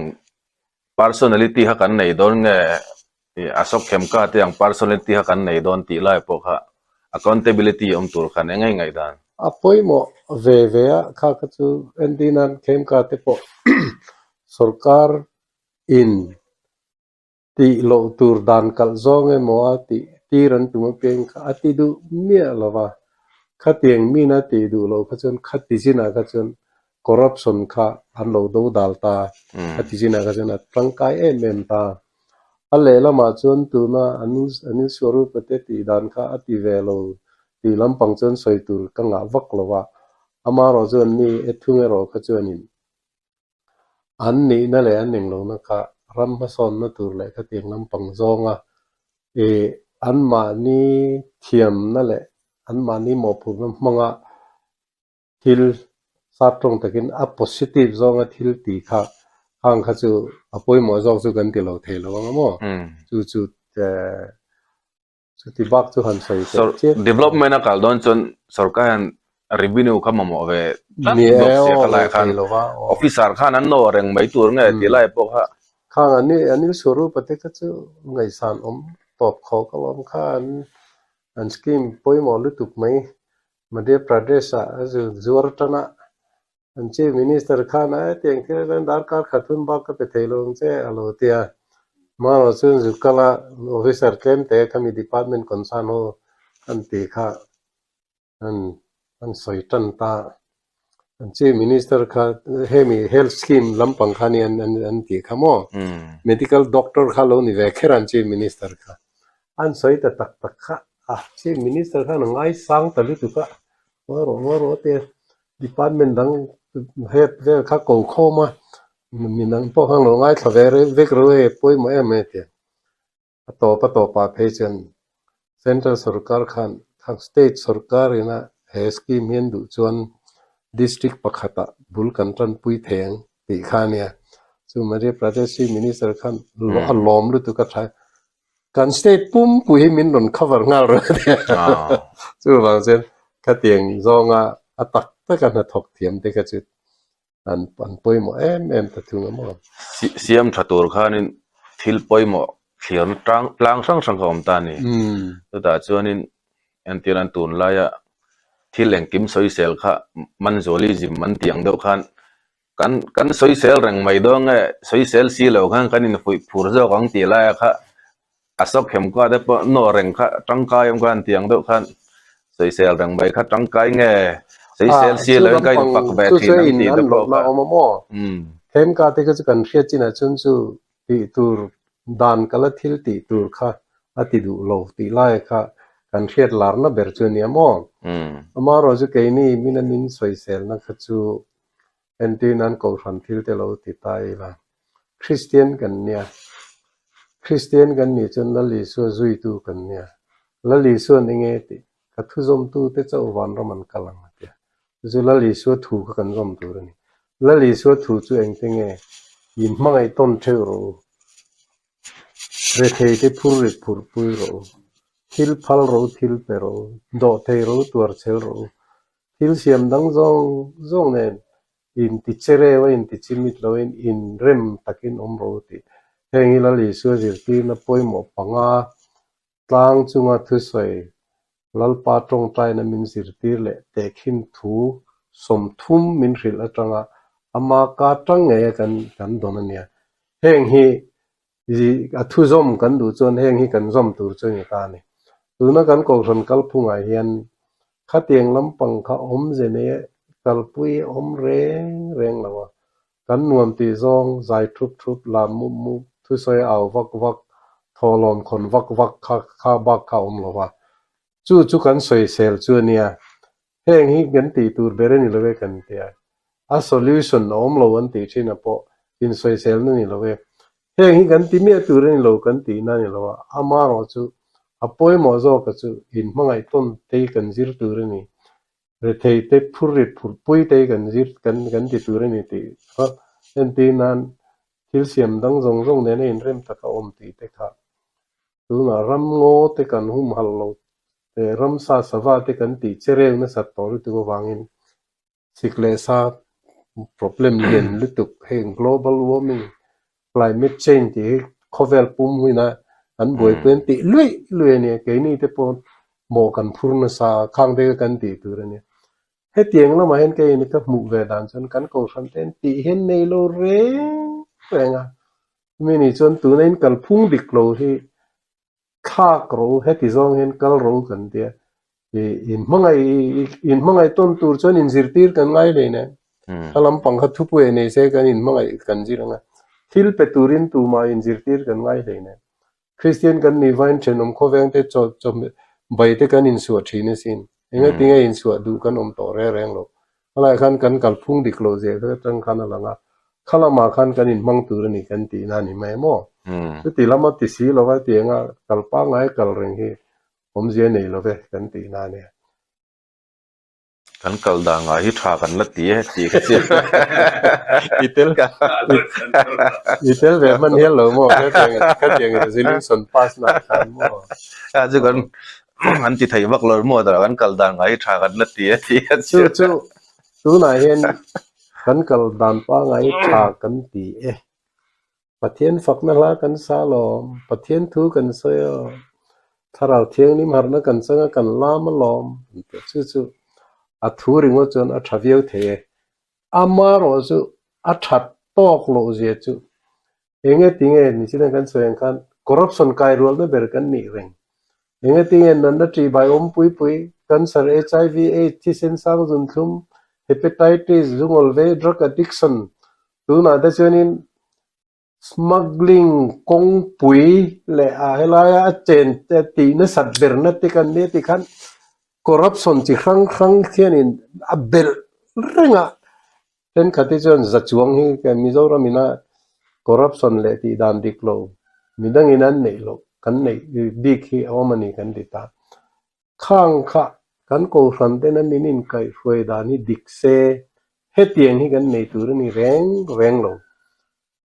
personality ha kan nei don nge asok khemka te ang personality ha kan nei don ti lai po kha accountability om tur khan engai ngai dan apoi mo ve kha ka chu endinan khemka te po sarkar in ti lo tur dan kal zong e mo ti ran tu ma peng kha ati du mia lawa khatieng mi na ti du lo kha chun khati jina kha chun corruption kha an lo do dal ta khati jina kha chun tangkai em ta ale lama chun tu na anu swaru pate ti dan kha ati ve lo ti lam pang chun soi tur ka nga vak lawa ama ro chun ni ethunge ro kha chun in an ni na le an ning lo na kha ram ma son na tur le kha tiang lam pang zonga an ma ni thiam na le an ma ni mo phu na manga thil sa trong takin a positive zonga thil ti kha hang kha chu apoi mo zong chu kan ti lo the lo nga mo chu ti bak chu han sai development a kal don chon sarkar revenue kama mo ve ni se kala khan officer khan an no reng mai tur nge ti lai po kha khang ani suru pate ka chu ngai san top kho ka lom khan an scheme poi mo lu tup mai madhya pradesh a zuar tana an chief minister khan a teng ke dar kar khatun ba ka pe thailong che alo tia ma ro chun zukala officer kem te kami department concern ho an ti kha an soitan ta an chief minister kha hemi health scheme lampang khani an ti khamo medical doctor kha lo ni ve kheran chief minister kha an soita tak kha chief minister kha ngai sang talu tu ka ro te department dang head ve kha ko khoma minang po hang lo ngai thavere vek ro e poi mo em te to pa phechen central sarkar khan state sarkar ina he scheme hen du chuan district pakhata bul kantran pui theng ti khania chu madhya pradesh minister khan lom lu tu ka thai kan state pum pui min ron cover ngal ro chu wang chen ka tieng zonga atak ta kan thok thiam te ka chu an poi mo em ta thunga mo siam thatur khanin thil poi mo thian tlang sang khom ta ni ta chuanin antiran tun laya thil eng kim soi sel kha manzoli jim man tiang do khan kan soi sel reng mai do nge soi sel si lo khan kanin phur zo kang ti la kha asok hem ka de po no reng kha tangkai am kan tiang do khan soi sel reng mai kha tangkai nge soi sel si lo kai pak ba thin ti do po ma mo hem ka te ka chu kan hria china chun chu ti tur dan kala thil ti tur kha ati du lo ti lai kha กันเทียดหลานนะเบรจูเนียมอมาเราจะเกยนี่มินามินสวยเซลนะขจูเอ็นตีนั้นก็ฟันทิลเตลเอาติดตายละคริสเตียนกันเนี่ยคริสเตียนกันนี่จนละลิสัวจุยตูกันเนี่ยละลิสัวนี่ไงติกัทุจอมตูเตเจ้าวันเรามันกำลังมาเดียจุละลิสัวถูกกันจอมตูนี่ละลิสัวถูกจูเองติงไงยินมังไอต้นเทโรเรเทเตพูริพูรปุยโรทิลพัลโรทิลเปโรโดเทโรตัวเชลโรทิลเสียมดังจงเนี่ยอินติเชเรวอินติชิมิตโลอินเรมตักินอมโรติเฮงิลลิสัวจิรตีนับปอยหมอปังอาตั้งจุงอาทุสวยลัลปาตรงใจนัมินจิรตีเละเตคินทูสมทุมมินริลจังอาอามาคาจังเงยกันโดนเนี่ยเฮงฮีอาทุจอมกันดูจนเฮงฮีกันจอมตูจนอย่างตานี่ดูนักกันก็รันกัลพุงไอเฮียนข้าเตียงลำปังข้าอมเจเนียกัลปุยอมเร่งแล้ววะกันนวมตีจงใจทุบลามุทุสอยเอาวักทอลอนคนวักข้าบักข้าอมแล้ววะจู่กันสวยเซลจู่เนี่ยเฮงฮีกันตีตูเบรนี่เลยกันเตียa solution om lo an ti china po in soi sel ni lo we he hi kan ti me tu ren lo kan ti na ni lo ama ro chu apoi mo zo ka chu in mangai ton te kan zir tu ren ni re thei te phur pui te kan zir kan ti tu ren ni ti ha en ti nan thil siam dang zong ne in rem ta ka om ti te kha tu na ram ngo te kan hum hal lo te ram sa sawa te kan ti chere na sat tor tu ko wangin sikle sa problem yen lutuk heng global warming climate change ti khovel pum huina an boi pen ti lui ne ke ni te pon mo kan phurna sa khang de kan ti tu re ne he tieng la ma hen ke ni ka mu ve dan chon kan ko san ten ti hen nei lo re nga mi ni chon tu nen kal phung dik lo hi kha kro he ti zong hen kal ro kan te in mangai ton tur chon in zirtir kan ngai le ne kalam pangha thupu ene se kan in mangai kan jiranga thil peturin tu ma in zirtir kan ngai leine christian kan ni vain chenom khoveng te chom bai te kan in su thine sin enga tinga in su du kan om to reng lo ala khan kan kal phung dik lo je ka tang khan alanga khala ma khan kan in mang tur ni kan ti na ni mai mo tu ti lama ti si lo wa ti nga kal pa ngai kal reng hi om je nei lo ve kan ti na ne kan kal da nga hi tha kan la ti ka chi itel ve man hello mo ka tiang resolution pass na kan mo a ju kan an ti thai bak lor mo da kan kal da nga hi tha kan la ti ka chi chu tu na hen kan kal dan pa ngai tha kan ti pathian fak na la kan sa lo pathian thu kan so yo tharau thiang nim har na kan changa kan la ma lom chu a thu ring wo chon a thaviau the ama ro chu a that tok lo je chu enge tinge ni sin kan soeng kan corruption kai rol na ber kan ni reng enge tinge nan na tri bai om pui cancer hiv aids thi sen sang jun thum hepatitis zungol ve drug addiction tu na da chonin smuggling kong pui le a helaya chen te ti na sat ber na ti kan ne ti khan corruption chi khang khianin a bel renga ten khati chon zachuang hi ka mizoram ina corruption le ti dan diklo midang inan nei lo kan nei big hi awmani kan dita khang kha kan ko ran ten an inin kai foi dani dikse hetiang hi kan nei tur ni reng lo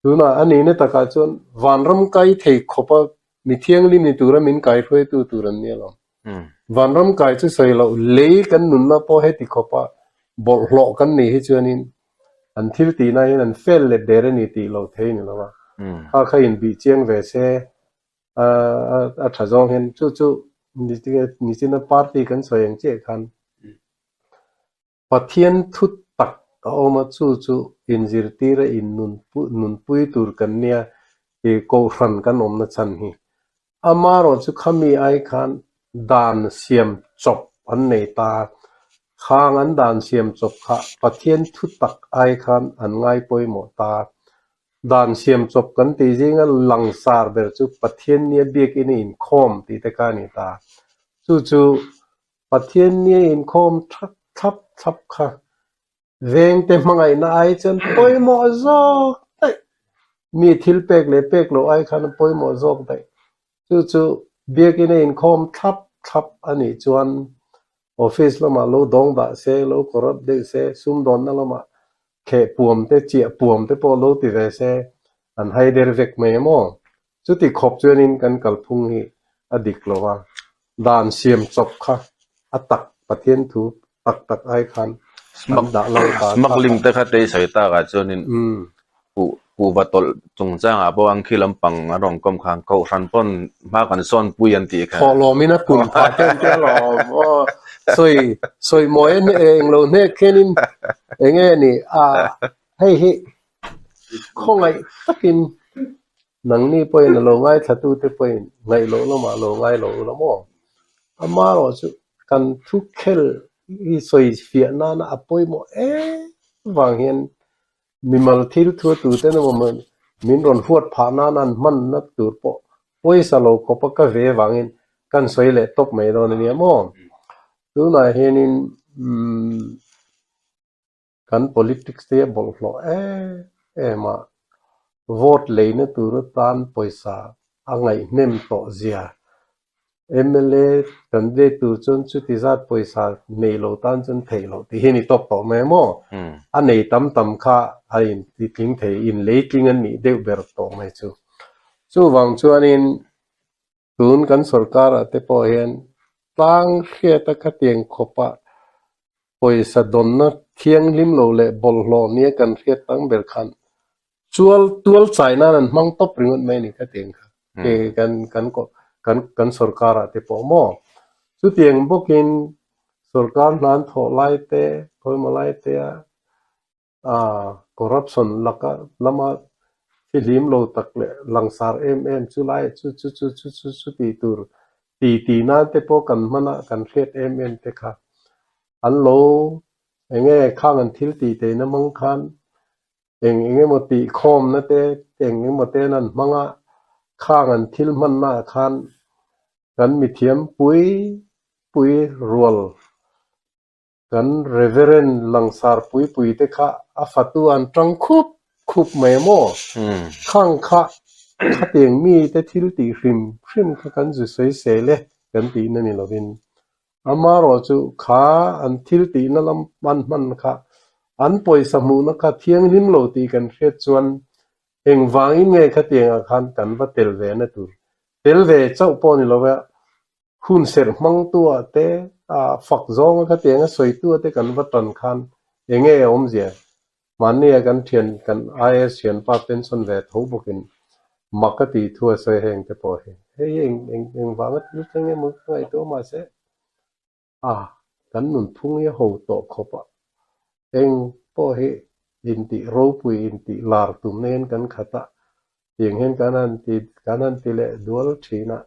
tuna ani ne taka chon wanram kai thei khopa mithiang lim ni turam in kai foi tu turan ne lo vanram kai chu sei lo le kan nun na po he ti khopa bol hlo kan ni hi chuanin an thil ti na in an fel le dere ni ti lo thei ni lawa a kha in bi chiang ve se a thazong hen chu ni tin party kan soyang che khan pathian thut tak ka oma chu injir ti ra in nun pui tur kan nia e ko ran kan om na chan hi amaro chu khami ai khan dan siam chop an nei ta khang an dan siam chop kha pathian thu tak ai khan an ngai poi mo ta dan siam chop kan ti jinga langsar ber chu pathian nia biak in khom ti te ka ni ta จู่ๆประเทศนี้อินคอมทับค่ะเวงเต็มไงน่าไอจนปอยหมอจอกได้มีทิลเป็กเล็เป็กโลไอคันปอยหมอจอกได้จู่ๆเบียกินอินคอมทับอันนี้จวนออฟฟิศละมาโลดงดาเซโลกรบเดเซซุมดอนนั่นละมาแค่ปวมเตเจียปวมเตปอโลติเวเซอันไฮเดอร์เวกเมมอจุดที่ขบจวนินกันกัลพุงฮีอดิกโลวาดานเสียมจบค่ะอัตักประเทศถูตักไอคันsmuggling แต่คัดได้ใส่ตากาจนินกูบัตรจงจ้างอาบวังขี้ลำปังอารมณ์กำขังเขาสันปนมากันซ่อนปุยันตีค่ะพอรอมินะกุ่มพาเต้นรอว่าสวยมวยนี่เองเราเนี่ยแค่นี้เองนี่ให้คงไงตักินหนังนี่ไปนะลงไงทัตุเตไปไงลงแล้วมาลงไงลงแล้วมั้งอามาเราจะกันทุกเคลอีสวยเฟียนานะอภัยมั้งวางเห็นมีมาทิลทัวตัวเต้นมันมินรอนฟวดผ่านานั้นมันนับตัวปะโอ้ยสโลกปะก็เววางเห็นกันสวยเลยตบไม่โดนเนี่ยมั้งดูหน่อยเห็นกัน politics เสียบอลflow มาโหวตเลยเนี่ยตัวรัฐานปอยสาอังไงเนมโตเสียMLA กันเดตัวจนชุดที่จัดปอยสาเนโลตันจนเทโลที่เห็นตบต่อแม่มั้งอันนี้ตั้มข้าไอ้ที่ทิ้งเทอินเล็กทิ้งอันนี้เดือบเบิร์ตไม่จู่วังชวนอินตุนกันสุรการ์แต่พอเห็นตั้งเขียตะขัดเตียงขบะปอยสะดอนนะเทียงลิมโลเล่บอลโลเนี่ยกันเขียตั้งเบิร์ขันตัวใจนั้นมังตบริงไม่นี่ขัดเตียงค่ะกันสุรการ์แต่พอมอสุดเตียงบุกินสุรการ์นั้นทอไล่เตะพอยมาไล่เตะcorruption ลักละมาฟิลิมโลตักเลลังสาร์ชุไลชุตีตูร์ตีนั่นเตปกันมันกันเรียดเตค่ะอันโลเองข้างอันทิลตีเตนะมังคันเองหมดตีคอมนะเตเองหมดเตนั่นมังข้างอันทิลมันน่าคันกันมีเทียมปุยรัวกันเรเวเรนลังสาร์ปุยเตค่ะอาฟัตุอันตรังคุบไม่หมอข้างข้าเตียงมีแต่ทิลตีริมกันจะสวยเสเลยกันตีนั่นนี่เราเป็นอามาเราจะข้าอันทิลตีนั่นลำมันข้าอันปอยสมุนข้าเทียงริมโลตีกันเรียดชวนเองวางยังไงข้าเตียงอาคารกันว่าเตลเวนะตัวเตลเวเจ้าปอนี่เราว่าหุ่นเสร์มังตัวเตฝักจองข้าเตียงสวยตัวเตกันว่าตันคันเองอมเสียมันนี่กันเทียนกันISเทียนป้าเป็นส่วนเวทหูบุกินมักตีทั่วสวยแห่งเตปอเฮเองวางก็รู้จังมึงไงตัวมาเสกันนุ่นพุ่งยังหูโตขบเองปอเฮอินติรูปุยอินติลาร์ตุมเนนกันขัดยังเห็นกันนั่นตีเล่ดัวลุชีนะ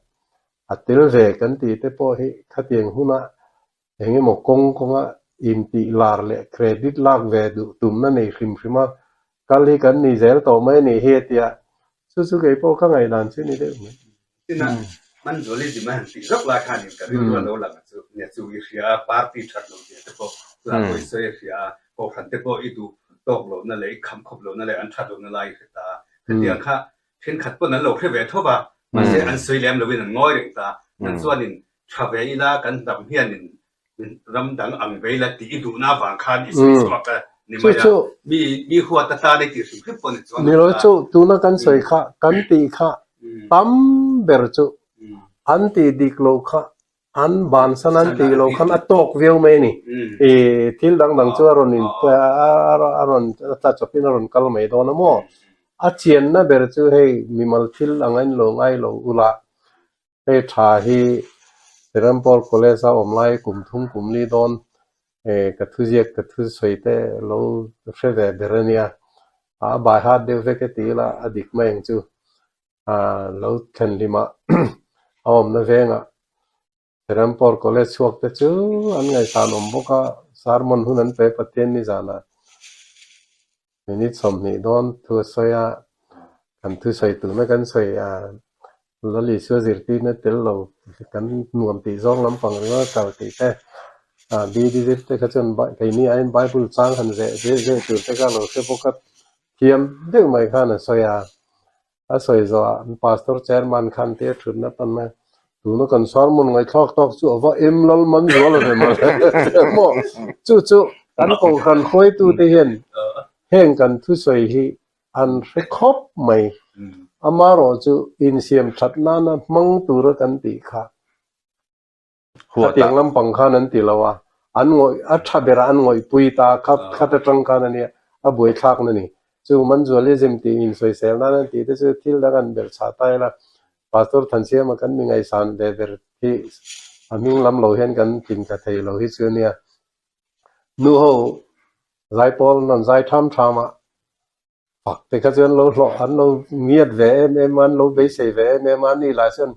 อัติลเวกันตีเตปอเฮขัดยังหุ่นยังหมกกงอินติลาร์เล่เครดิตลากเวดูตุมนั่นเองริมกัลลีกันนี่เจอตัวไม่นี่เฮียตีสุดๆไอ้พวกข้างไอ้นั่นสินี่เด้อที่นั่นมันจะเรียกมันติดรักราคาเนี่ยกันเรื่องเราหลังเนี่ยสู่เสียปาร์ตี้ชัดลงเนี่ยแต่พอเราไปเสียพอขันแต่พออีดูตกลงนั่นเลยคำขบลงนั่นเลยอันชัดลงนั่นเลยตาแต่เดี๋ยวข้าเช่นขัดพวกนั้นเราแค่เวทว่ามันเสียอันสวยแหลมเราเป็นง่อยเรื่องตานั่นส่วนหนึ่งชาวเวลากันดำเฮียนรำดังอังเวลาตีดูหน้าบางคันอีสวยๆกันนี่มันมีหัวตาในที่สุดเพื่อปนนี่เราจู่ตัวนั้นกันสวยค่ะกันตีค่ะตั้มเบอร์จู่อันตีดิกโลค่ะอันบานสันอันตีโลค่ะอัตโตกวิวไม่นี่ทิลดังจู่อารมณ์อารมณ์ตัดจบที่อารมณ์กัลไม่โดนมั้งอาเจียนนะเบอร์จู่ให้มีมัลทิลอังไงโลอุลาให้ท่าให้เริ่มพอลเลสอมไลกุมทุ่งกุมลีโดนกระทุสวยแต่เราเชื่อเบรเนียบายฮาร์ดเดวเวกตีละอดีตไม่ยังจู่เราเข็นลิมาเอาอมนั่นเองเริ่มพอลคอลเลจช่วงแต่จู่อันไงสานอมบุกสารมันหุ่นนั้นไปปฏิเนิจานะมินิสมนี่โดนทุสวยกันทุสวยตัวไม่กันสวย แล้วลิชัวสิร์ตีนั่นเตลเรากันหน่วมตีซองลำปังก็เก่าตีแต่ดีดิแต่ก็จนใครนี่ไอ้ไบเบิลสร้างขันเร่จุดแต่ก็เราเชื่อพวกเทียมเรื่องไม่ขันสอยสอยจ้าพาสตอร์เชอร์มันขันเตี้ยชุดนั้นนะดูนักการสอนมันไงทอกจู่ว่าลลมันรัวเลยมันโม่จู่กันคงกันคอยตัวที่เห็นกันทุสอยที่อันเรคอบไม่อามาโรจูอินเสียมชัดนั่นมังตัวกันตีค่ะหัวตีงลำปังข้านั้นตีละวะอันงอยอัฐเบราอันงอยปุยตาขัดจังกันเนี่ยบุยทักนั่นนี่จู่มันจู่เลยจิมตีอินสวยเซลนั่นตีแต่จู่ทิลดักันเบลชาตายละพาสตอร์ทันเสียมากันมีไงสันเดเดอร์ที่อามิงลำโลเห็นกันกินกะเทยโลหิตจู่เนี่ยนู่นใจพอลนั่นใจทำมาปักแต่ก็จะเราอันเราเงียบเวเมื่อมันเราไปเสียเวเมื่อมันนี่หลายส่วน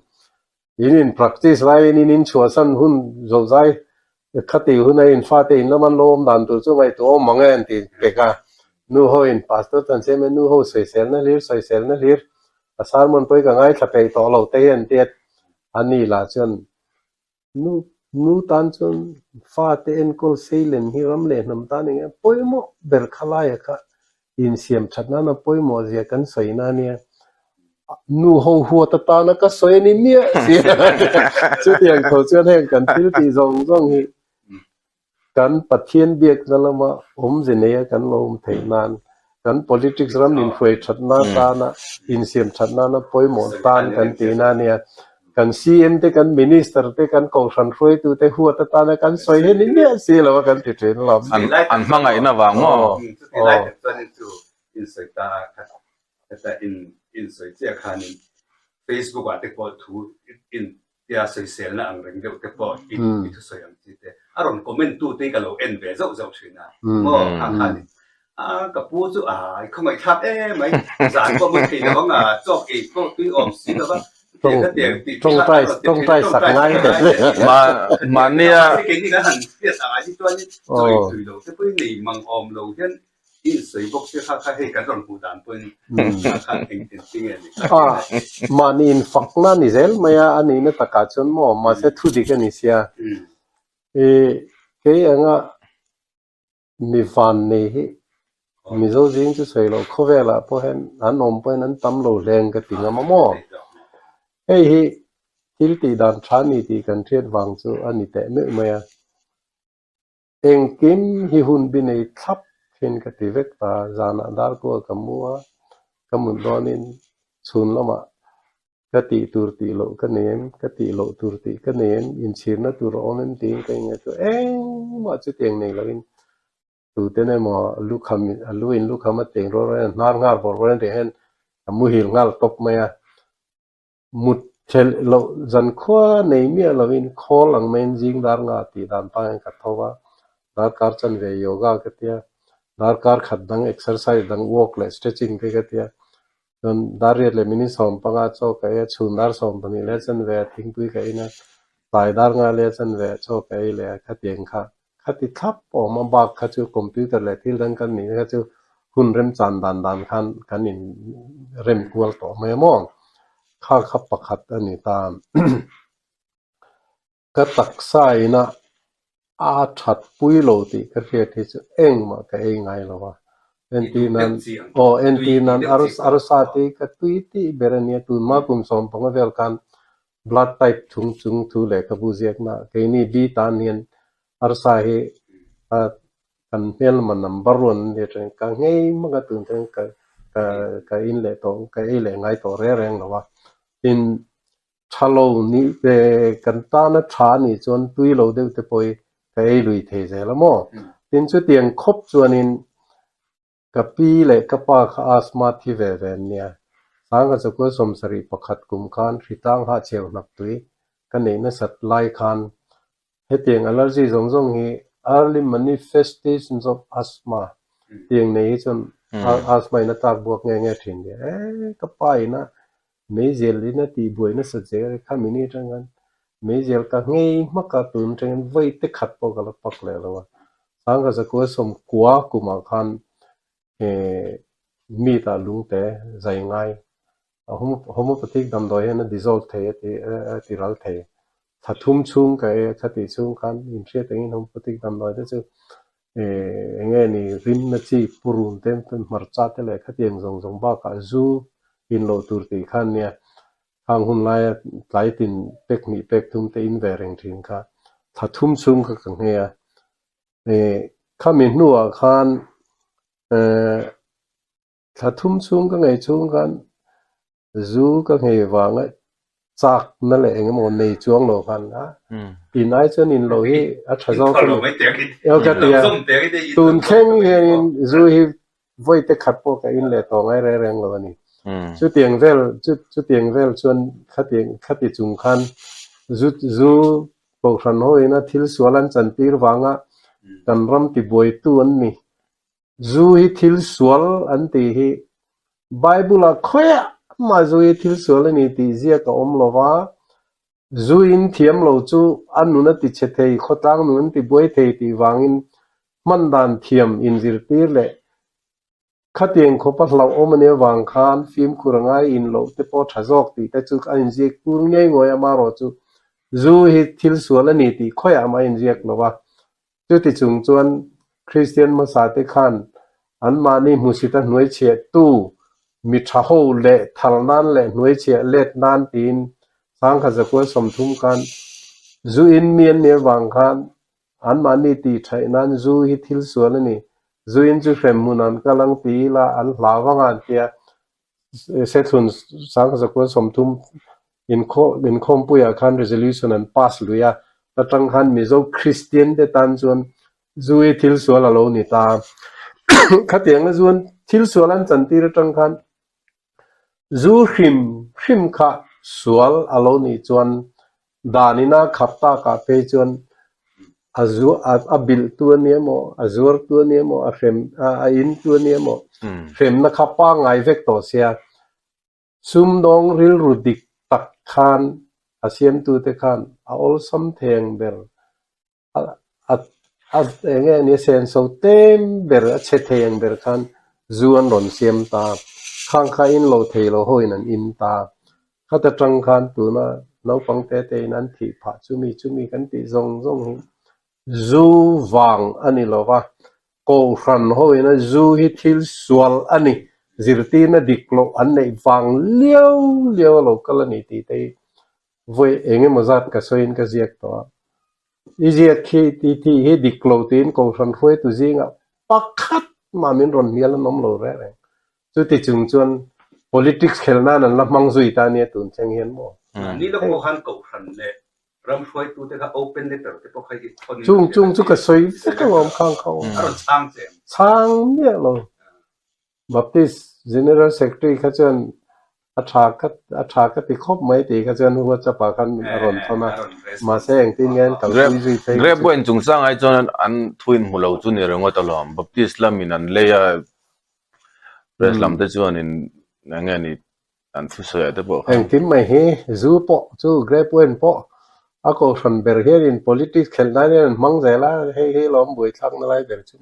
ยิน practice ไรนี่ชัวร์สั่นหุ่นโจใจขัดตีหุ่นในฟาตีนแล้วมันโลมดันตัวจู่ไปตัวมังเงินตีเกกานู่นพาสตอร์ตันเซมันนู่นสวยเซลนั่นเลี้ยสวยเซลนั่นเลี้ยสารมันไปกันไงถ้าไปต่อเราเตี้ยนเตี้ยอันนี้หลายส่วนนู่ตันส่วนฟาตีนก็เซเลนฮิรัมเลนน้ำตาลเนี่ยไปหมดเบิร์คลายค่ะอินเสียมชัดนั่นนะไปหมดเสียกันสวยนั่นเนี่ยนู่หัวตาตานะก็สวยนี่เนี่ยเสียชุดอย่างเขาเชื่อแห่งกันที่ที่ทรงฮีกันปัจเจียนเบียกนั่นละมาเจเนียกันลมเทนานกัน politics รัมอินฟลูชัดนั่นตานะอินเสียมชัดนั่นนะไปหมดตานกันตีนั่นเนี่ยกันซีเอ็มเตกันมินิสเตอร์เตกันกองสันฟวยตัวเตหัวตาตานะกันสวยนี่เนี่ยเสียแล้วกันที่เทรนลมอันมังไงนะวางมั้งอินสวยตาแต่อินสวยเจ้าคัน Facebook อ่ะแต่พอทูอินเดียสวยเซลนะอันเรื่องเดียวแต่พออินทุสวยอันที่แต่อารมณ์คอมเมนต์ตัวที่กันเราเอ็นเวจะจะช่วยนะมั่วข้างกับผู้จู่เขาไม่ทับไม่สารก็ไม่คิดว่าจอกอีกก็ที่ออมสิแล้วก็ต้องใจสักง่ายแต่มาเนี่ยที่เก่งที่กันหันเสียสายที่ตัวนี้ตัวถือเราจะเป็นหนีมังอมเราเช่นอินสวยพวกเสียค่าให้กันตอนผู้ด่านเป็นค่าเก่งจริงๆเนี่ยมานี่ฝักนั่นนี่เซลไม่อันนี้เนี่ยตะการชนหมอมาเสียทุดิกันนี่เสียเกี่ยงมีฟันนี่มีโจจิงจะสวยเราเขาเวลาพอเห็นอันนมพอนั้นตำโลแรงก็ติงมาหม้อที่ตีดันชานี่ตีกันเทียดวางจูอันนี้แต่เมื่อเมื่อเองกินฮิหุ่นบินไอทับเห็นกติเวกตาจานาดาร์กัวกัมมัวกัมมุนดอนินสุนละมากติตูร์ตีโลกันเนมกติโลตูร์ตีกันเนมอินชีร์นัตูร์ออนันตีกันเงี้ยตัวมาจุดเองนี่ละวินตัวเต้นมาลูกคำลูกคำมาเต็งรอเรนนาร์งาร์บอร์เรนเดนมุฮิลงาร์ตบมามุดเชลเราจันขั้วในเมียเราวินคอลังเมนจิงดาร์งาตีดานปังกัดทว่าดาร์การจันเวโยกากัตยาดาร์การขัดดังเอ็กซ์ไซส์ดังวอล์กเลยสเตชิ่งกัตยาจนดาร์เรียเลยมินิสอมปังอาโจกัยชุนดาร์สอมปังนี่เลจันเวทิ้งปุยกัยนะตายดาร์งาเลจันเวโจกัยเลยขัดยังขัดติดทับออกมาบักขัดจูคอมพิวเตอร์เลยที่ดังกันนี่ขัดจูหุ่นเริ่มจันดันขันนี่เริ่มกวลต่อไม่มองข้าขับประคัดอันนี้ตามก็ตักใส่นะอาชัดปุยโลติก็เรียกที่จะเองมาก็เองไงล่ะวะเอ็นตีนั้นอารุสาติก็ตุยติเบรเนียตุนมากุมสมพังเวลกัน blood type ทุงทุเลกับบุเซียกนะก็นี่บีตานีนอารุสาเหกันเมลมันnumber 1เดี๋ยวกันไงมันก็ตุนถึงก็อินเลตก็เอเลไงต่อเรื่องล่ะวะอินชาโลนี่กันตานะชานี่จนตุยโลเดวเตปอยก็เอลุยเทเจละมั้งอินชุดเตียงครบจวนอินกับปีเล็กกับปากอาสมาที่เวเรนเนี่ยสังกัดสกุลสมศรีประคัดกุมขันริตังหาเชวนับตุยกันเองนั้นสัตไลคันเหตุอย่าง allergy สงฮี early manifestations of asthma เตียงนี้จนasthma นัตากบวกเงี้ยทิ้งเดียกับไปนะไม่เจลินะตีบวยนะสัจเจข้ามินิจังกันไม่เจลก็เงี้ยมักกะตุนจังกันไว้ติขัดปกละปักเลยละวะสังกัดสกุลสมกัวกุมขันมีตาลุงแต่ใจง่าย homeopathic dam doi na dissolve the ti ral the thathum chung ka khati chung kan in she tengin homeopathic dam doi de chu nge ni rim na chi purun tem marcha te le khatiang zong zong ba ka zu in lo tur ti khan nia hang hun lai tin pek ni pek thum te in vereng thing kha thathum chung ka nge ya khamin nuwa khan thathum chung ka ngai chung kan zu ka ngai wanga chak na le engemaw nei chuang lo khan ha pinai chuan in lo hi a thazo ka ka tia tun kheng hian zu hi voi te khat po ka in le to ngai re reng lo ni chu tiang vel chuan khati chung khan zu po ran hoi na thil sualan chan tir wanga kan ram ti boi tu an ni zu hi thil sual an ti hi bible a khoya ma zu hi thil sual ani ti zia ka om lova zu in thiam lo chu anu na ti che thei khotang nun ti boi thei ti wangin man dan thiam in zir tir le khatieng khopa hlau omane wang khan film kurangai in lo te po thazok ti te chu an ji kur ngei ngoi ama ro chu zu hi thil sual ani ti khoya ma in jiak lova chu ti chung chuan christian ma sa te khan an mani musita nuai che tu mi tha ho le thal nan le nuai che let nan tin sang kha zakwa som thum kan zu in mien ne wang khan an mani ti thai nan zu hi thil sual ani zu in chu frem munan kalang ti la an hlawangan tia sethun sang kha zakwa som thum in khom puya khan resolution an pass luya ta tang khan mizo christian de tan chuan zu hi thil sual alo ni ta khatiang zuan thil sualan chanti ra tang khan zu hrim kha sual alo ni chuan danina khapta ka pe chuan azu abil tu ne mo azur tu ne mo a in tu ne mo frem na khapa ngai vek to sia sum dong ril rudik tak khan asiam tu te khan a ol sam theng ber enge ni sen so tem ber a che theng ber khan zuan ron siam ta khang kha in lo thei lo hoin an in ta khata tang khan tu na no pang te nan thi pha chumi kan ti zong zu wang ani lo wa ko ran hoi na zu hi thil sual ani zirti na diklo an nei wang liao lo kalani ti te voi enge mozat ka soin ka ziak to iziak khi ti hi diklo tin ko ran khoi tu zinga pakhat ma min ron mial nom lo re chu ti chung chuan politics khelna nan la mang zui ta ne tun cheng hian mo ni lo ko han ko ran le ram khoi tu te ka open letter te po khai chung chu ka soi se ka om khang khau chang ne lo baptist general secretary kha chuan a tha ti khop mai ti kha chuan hu cha pa khan ron thona ma se eng tin ngen kal zui te grab boin chung sang ai chon an thuin mulo chu ni rengo talom baptist lamin an leya reslam te chuan in nge ni an thu so te bo eng tin mai he zu po chu grab boin po a ko ran ber here in politics khelna ne mang zela he lom boi thak na lai ber chu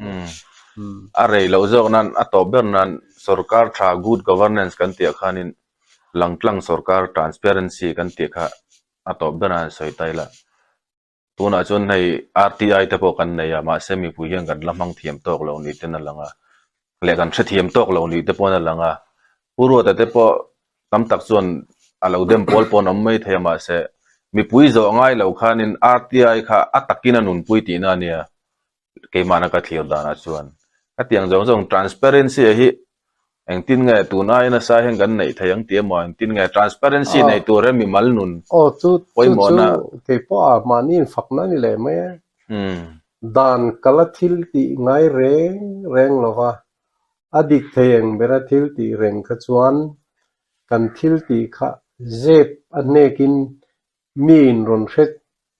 are lo zo nan ato ber nan sarkar tha good governance kan ti khanin langtlang sarkar transparency kan ti kha ato ber an soi taila tuna chon nei rti te po kan nei ma semi pu yang kan lamang thiam tok lo ni ten langa le kan thre thiam tok lo ni te po na langa puro te po tam tak chon alo dem pol pon am mai thema se mi pui zo ngai lo khanin rti kha atakina nun pui ti na nia ke mana ka thlir dana chuan atiang jong transparency hi eng tin nge tu na ina sa heng kan nei thayang ti mo eng tin nge transparency nei tu re mi mal nun chu poi mo na ke po manin fakna ni le me dan kalathil ti ngai reng lova adik theng bera thil ti reng kha chuan kan thil ti kha zep anekin min ron hret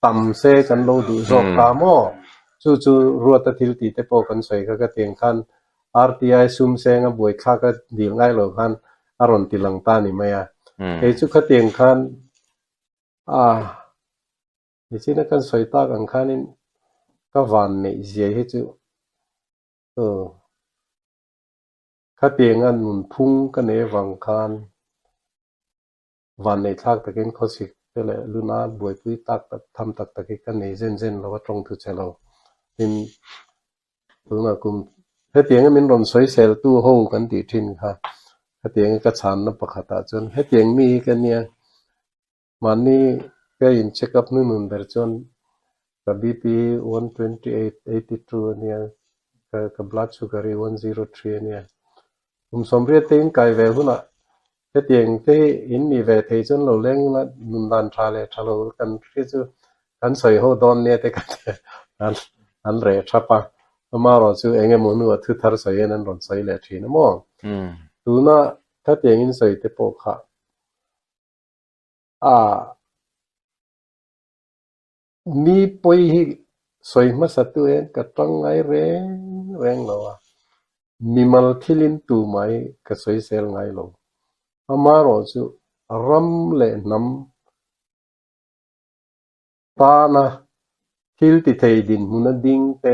tam se kan lo du zok ta mo chu ruata thil ti te po kan soi ka teng khan rti sum senga boi kha ka dil ngai lo khan aron tilang ta ni maya e chu kha teng khan ni china kan soi ta kan khanin ka van nei zia he chu kha teng an nun phung ka ne wang khan วันในทักตะกินเขาสิก็เลยลูน่าบวยปุ้ยตักทำตักตะกินกันในเส้นเราว่าตรงทุกเชลเราเป็นตัวนักกุมเฮตียงมันรอนสวยเซลตู้หูกันตีทินค่ะเฮตียงก็ชันนับประคตาจนเฮตียงมีกันเนี่ยมันนี่ก็อินเช็คอัพนู่นเดอร์จนกับ BP 128/82เนี่ยกับ blood sugar 103เนี่ยสมเรียติงไก่เวหุนะเฮตียงที่อินนี่เวทีจนเราเล่งละนุนดันทราเลทราโลกันที่จะกันใส่หัวดอนเนี่ยแต่กันอันเรทราปะมาเราจูเองมนุษย์ทุกทาร์ใส่ยันรอนใส่เลยทีนะมั้งดูนะถ้าเตียงอินใส่เตปอกค่ะมีปุยใส่มาสัตว์เองกระตั้งไงเร่งเราอ่ะมีมัลทิลินตูไหมก็ใส่เซลไงเรามาเราจูรำเล่นน้ำตานะทิลติเทดินมุนดิ่งเต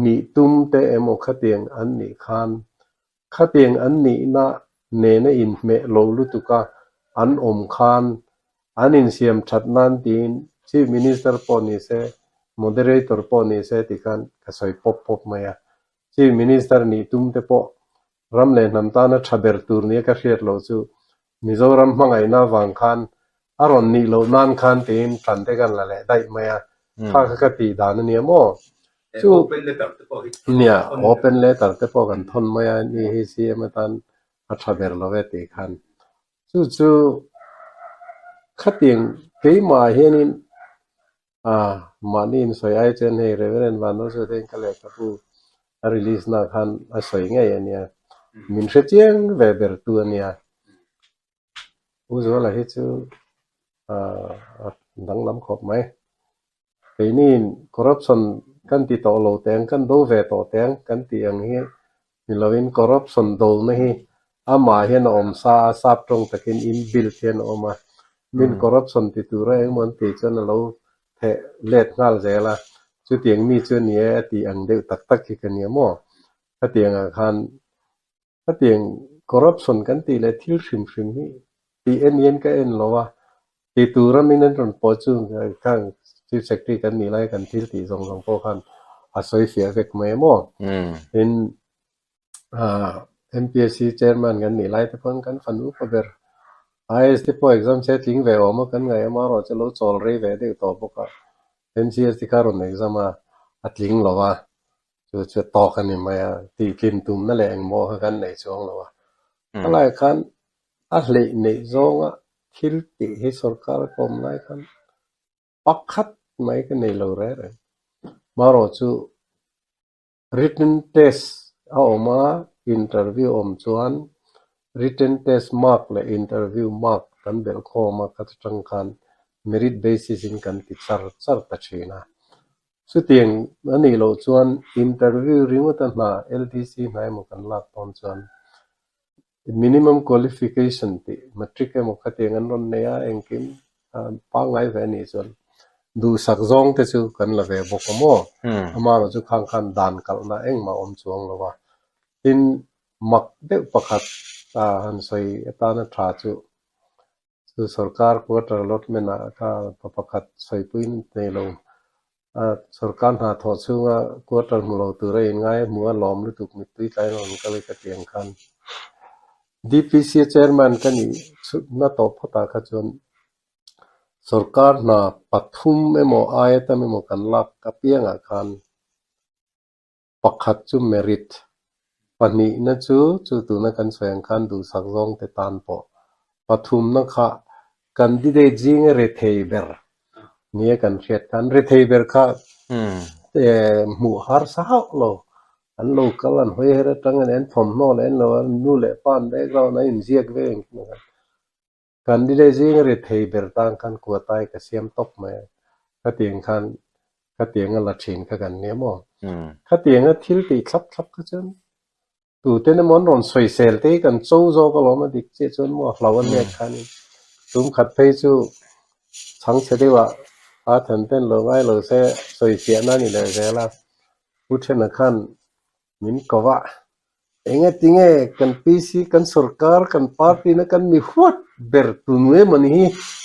นี่ตุ้มเตเอโมขัดเตียงอันนี้ขันขัดเตียงอันนี้นะเนเนอินเมโลลุตุกะอันอมขันอันอินเสียมชัดนันตีนชีฟมินิสเตอร์ปอนิเซโมเดเรเตอร์ปอนิเซติกันกระสอยปบมา呀ชีฟมินิสเตอร์นี่ตุ้มเตปอรำเลน้ำตาลชับเบอร์ตูร์นี่ก็เรียกเราจูมิโซรัมมังไงนะวังขันอารอนนี่เรานันขันตีนทันเตกันละเลยได้มา呀ข้าก็ตีดานนี่มั้งจูเนี่ย open letter แต่พอกันทนไม่นี่ฮิซีมาตันอัฐเบอร์ลเวติขันจูขัดยังเกี่ยมาเห็นมันนี่สวยไอเจนให้เรเวอเรนวันนู้นสุดเองก็เลยกับผู้ release นะขันสวยไงเนี่ยมินเชียงเวเบอร์ตัวเนี่ยอุจจาระที่จูดังล้ำขอบไหมเกี่ยนี่ corruptionกันที่ต่อโลเตียงกันดูเวต่อเตียงกันที่อย่างนี้มีเราอิน corruption ดูนี่มาเห็นอมซาซับตรงตะกินอินบิลเทียนออกมามี corruption ที่ตัวเรื่องมันที่จนเราเทเล็ดงาเจละจุดอย่างนี้จุดนี้ที่อันเดียวตักกันเนี่ยมั้งถ้าที่อย่างกันถ้าที่อย่าง corruption กันที่เล็ดทิลชิมนี่ที่เอ็นก็เอ็นเราว่าที่ตัวเราไม่นั่นตรงปอจุงข้างที่เซ็กที่กันนี่ไล่กันที่ที่ส่งพวกกันอาศัยเสียเวกไม่มั้งเห็นMPSC chairman กันนี่ไล่แต่พอนกันฟันอุปเบอร์IS ที่พอ exam setting เวอมากันไงมาเราจะรู้จอลเรียเวเด็กต่อพวกกัน MCS ที่การุน exam อัดลิงเราว่าจะต่อกันนี่มาที่กินตุ่มนั่นแหละเองมองกันในช่วงเราว่าอะไรกันอะไรในช่วงทิลติให้สุรการคมไล่กันปักขัดไม่กันในเราเรื่อยมาเราจะ written test เอามา interview ชวน written test mark และ interview mark กันเบลข้อมาคัดจังกัน merit basis in กันติดสารตัดชีนะสุดที่อันนี้เราชวน interview ริมตันนะ LTC ไหนมันกันลักตอนชวน minimum qualification ที่ matric มันคัดยังอันนั้นเนี่ยเองกินปังไงเวนี่ชวนดูสักจงแต่จู่กันละเวบกโม่มาเราจู่ข้างด่านกันนะเองมาอมช่วงละว่าอินมักเด็กประคัดหันใส่ตานทราจู่สุรการควอเตอร์ลดเมน่าก็ประคัดใส่ปุ่นในลงสุรการหาทอดซึ่งควอเตอร์มุลตัวเองง่ายมัวล้อมหรือถูกมิดตีใจเราก็เลยกระเตียงกัน DPC chairman กันนี่น่าตบพัตตาขจรสุรการน่ะปัทุมเมื่ออายแต่เมื่อกันลักกับเพียงอาการประคัดจุเมริตปันนี้นะจู่ตัวนักการแสดงกันดูสักจงแต่ตานปอปัทุมนักข่ากันดีเดจิงเรทเทเบอร์เนี่ยกันเรียกกันเรทเทเบอร์ค่ะหมู่ฮาร์สาวโลอันโลกกันหอยเฮระตั้งเงินผมโน่เล่นเรานู่เล่ปานได้เราในอินเดียกเวงกันดีเดจิงเรทเทเบอร์ตั้งกันกัวตายกับเสียมตกมาก็เตียงกันก็เตียงกันละชินกันเนี่ยมั้งก็เตียงกันทิลติดทับก็จนตัวเต้นมันรอนสวยเซลที่กันโซ่ก็ล้อมาดิเจจนมัวเราวันเนี้ยคันตุ้มขัดไปจู่ทั้งเสด็จว่าทันเต้นเราไว้เราเสียสวยเสียนั่นนี่เลยเสียละพูดเช่นนั้นมินก็ว่าเองจริงกันพีซีกันสุรการกันพาร์ตี้นักกันมีหัว เบิร์ตุนเวมันฮี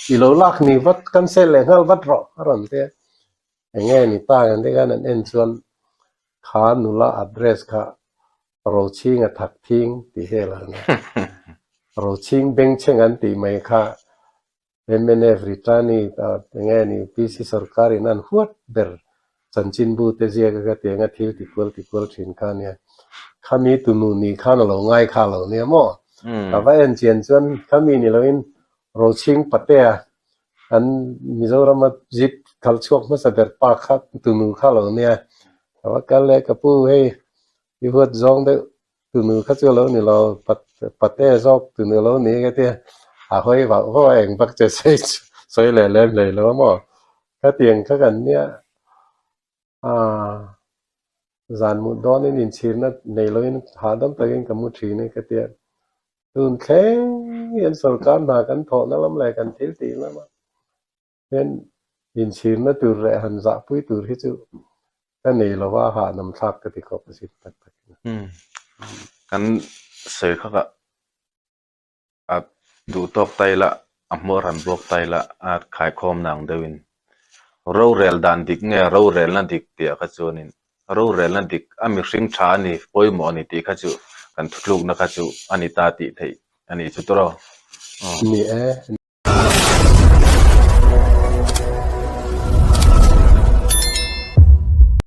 อีโลลักนี่วัดกันเซลล์วัดรอรันเตะอย่างเงี้ยนี่ตากันที่กันนั่นเองส่วนขานุละอัดเรสค่ะเราชิงถักทิ้งตีเฮลันเราชิงเบ่งเชิงอันตีไม่ค่ะเป็นเมเนฟริตานี่อย่างเงี้ยนี่พีซีสร์การีนั่นหัวเบิร์สันจินบูเตเซียก็เตียงทิวติควลชินกันเนี่ยขามีตุนูนี่ข้าเราง่ายข้าเราเนี่ยมั่วแต่ว่าเอ็นเจียนส่วนขามีนี่เราเองเราชิงปัตเตะอันมิโซรามาจิบขัลชกมาสเดอร์ปากข้าตุนูข้าเราเนี่ยแต่ว่ากันเลยกับผู้ให้ยูหัดจงเดตุนูข้าเจ้าเราเนี่ยเราปัตเตะจอกตุนูเราเนี่ยก็เตียห้อยว่าห้อยเองปักจะใส่ใส่เลยแล้วมั่วข้าเตียงข้ากันเนี่ยจานมุดดอนนี่นินชีนะในโลกนี้หาดำตะกินกับมุชีนี่ก็เตียตุนแข็งยันสการมากันถอนั่งลำแหลกันทีตีแล้วมั้งเห็นนินชีนะตุเรหันจะปุยตุริจูก็ในเราว่าหานำทักก็ติดกับสิทธิ์ตักกันเสือเขาก็ดูตอกไตละมรันบลอกไตละขายคอมนางเดวินเราเรลดันดิกเนี่ยเราเรลนั่นดิกเตียขจรนินเราเรลนั่นดิกมีสิงชานี่ปอยหมอนี่ตีขจูกันทุกลูกนะขจูอันนี้ตาตีไทยอันนี้จุดเรานี่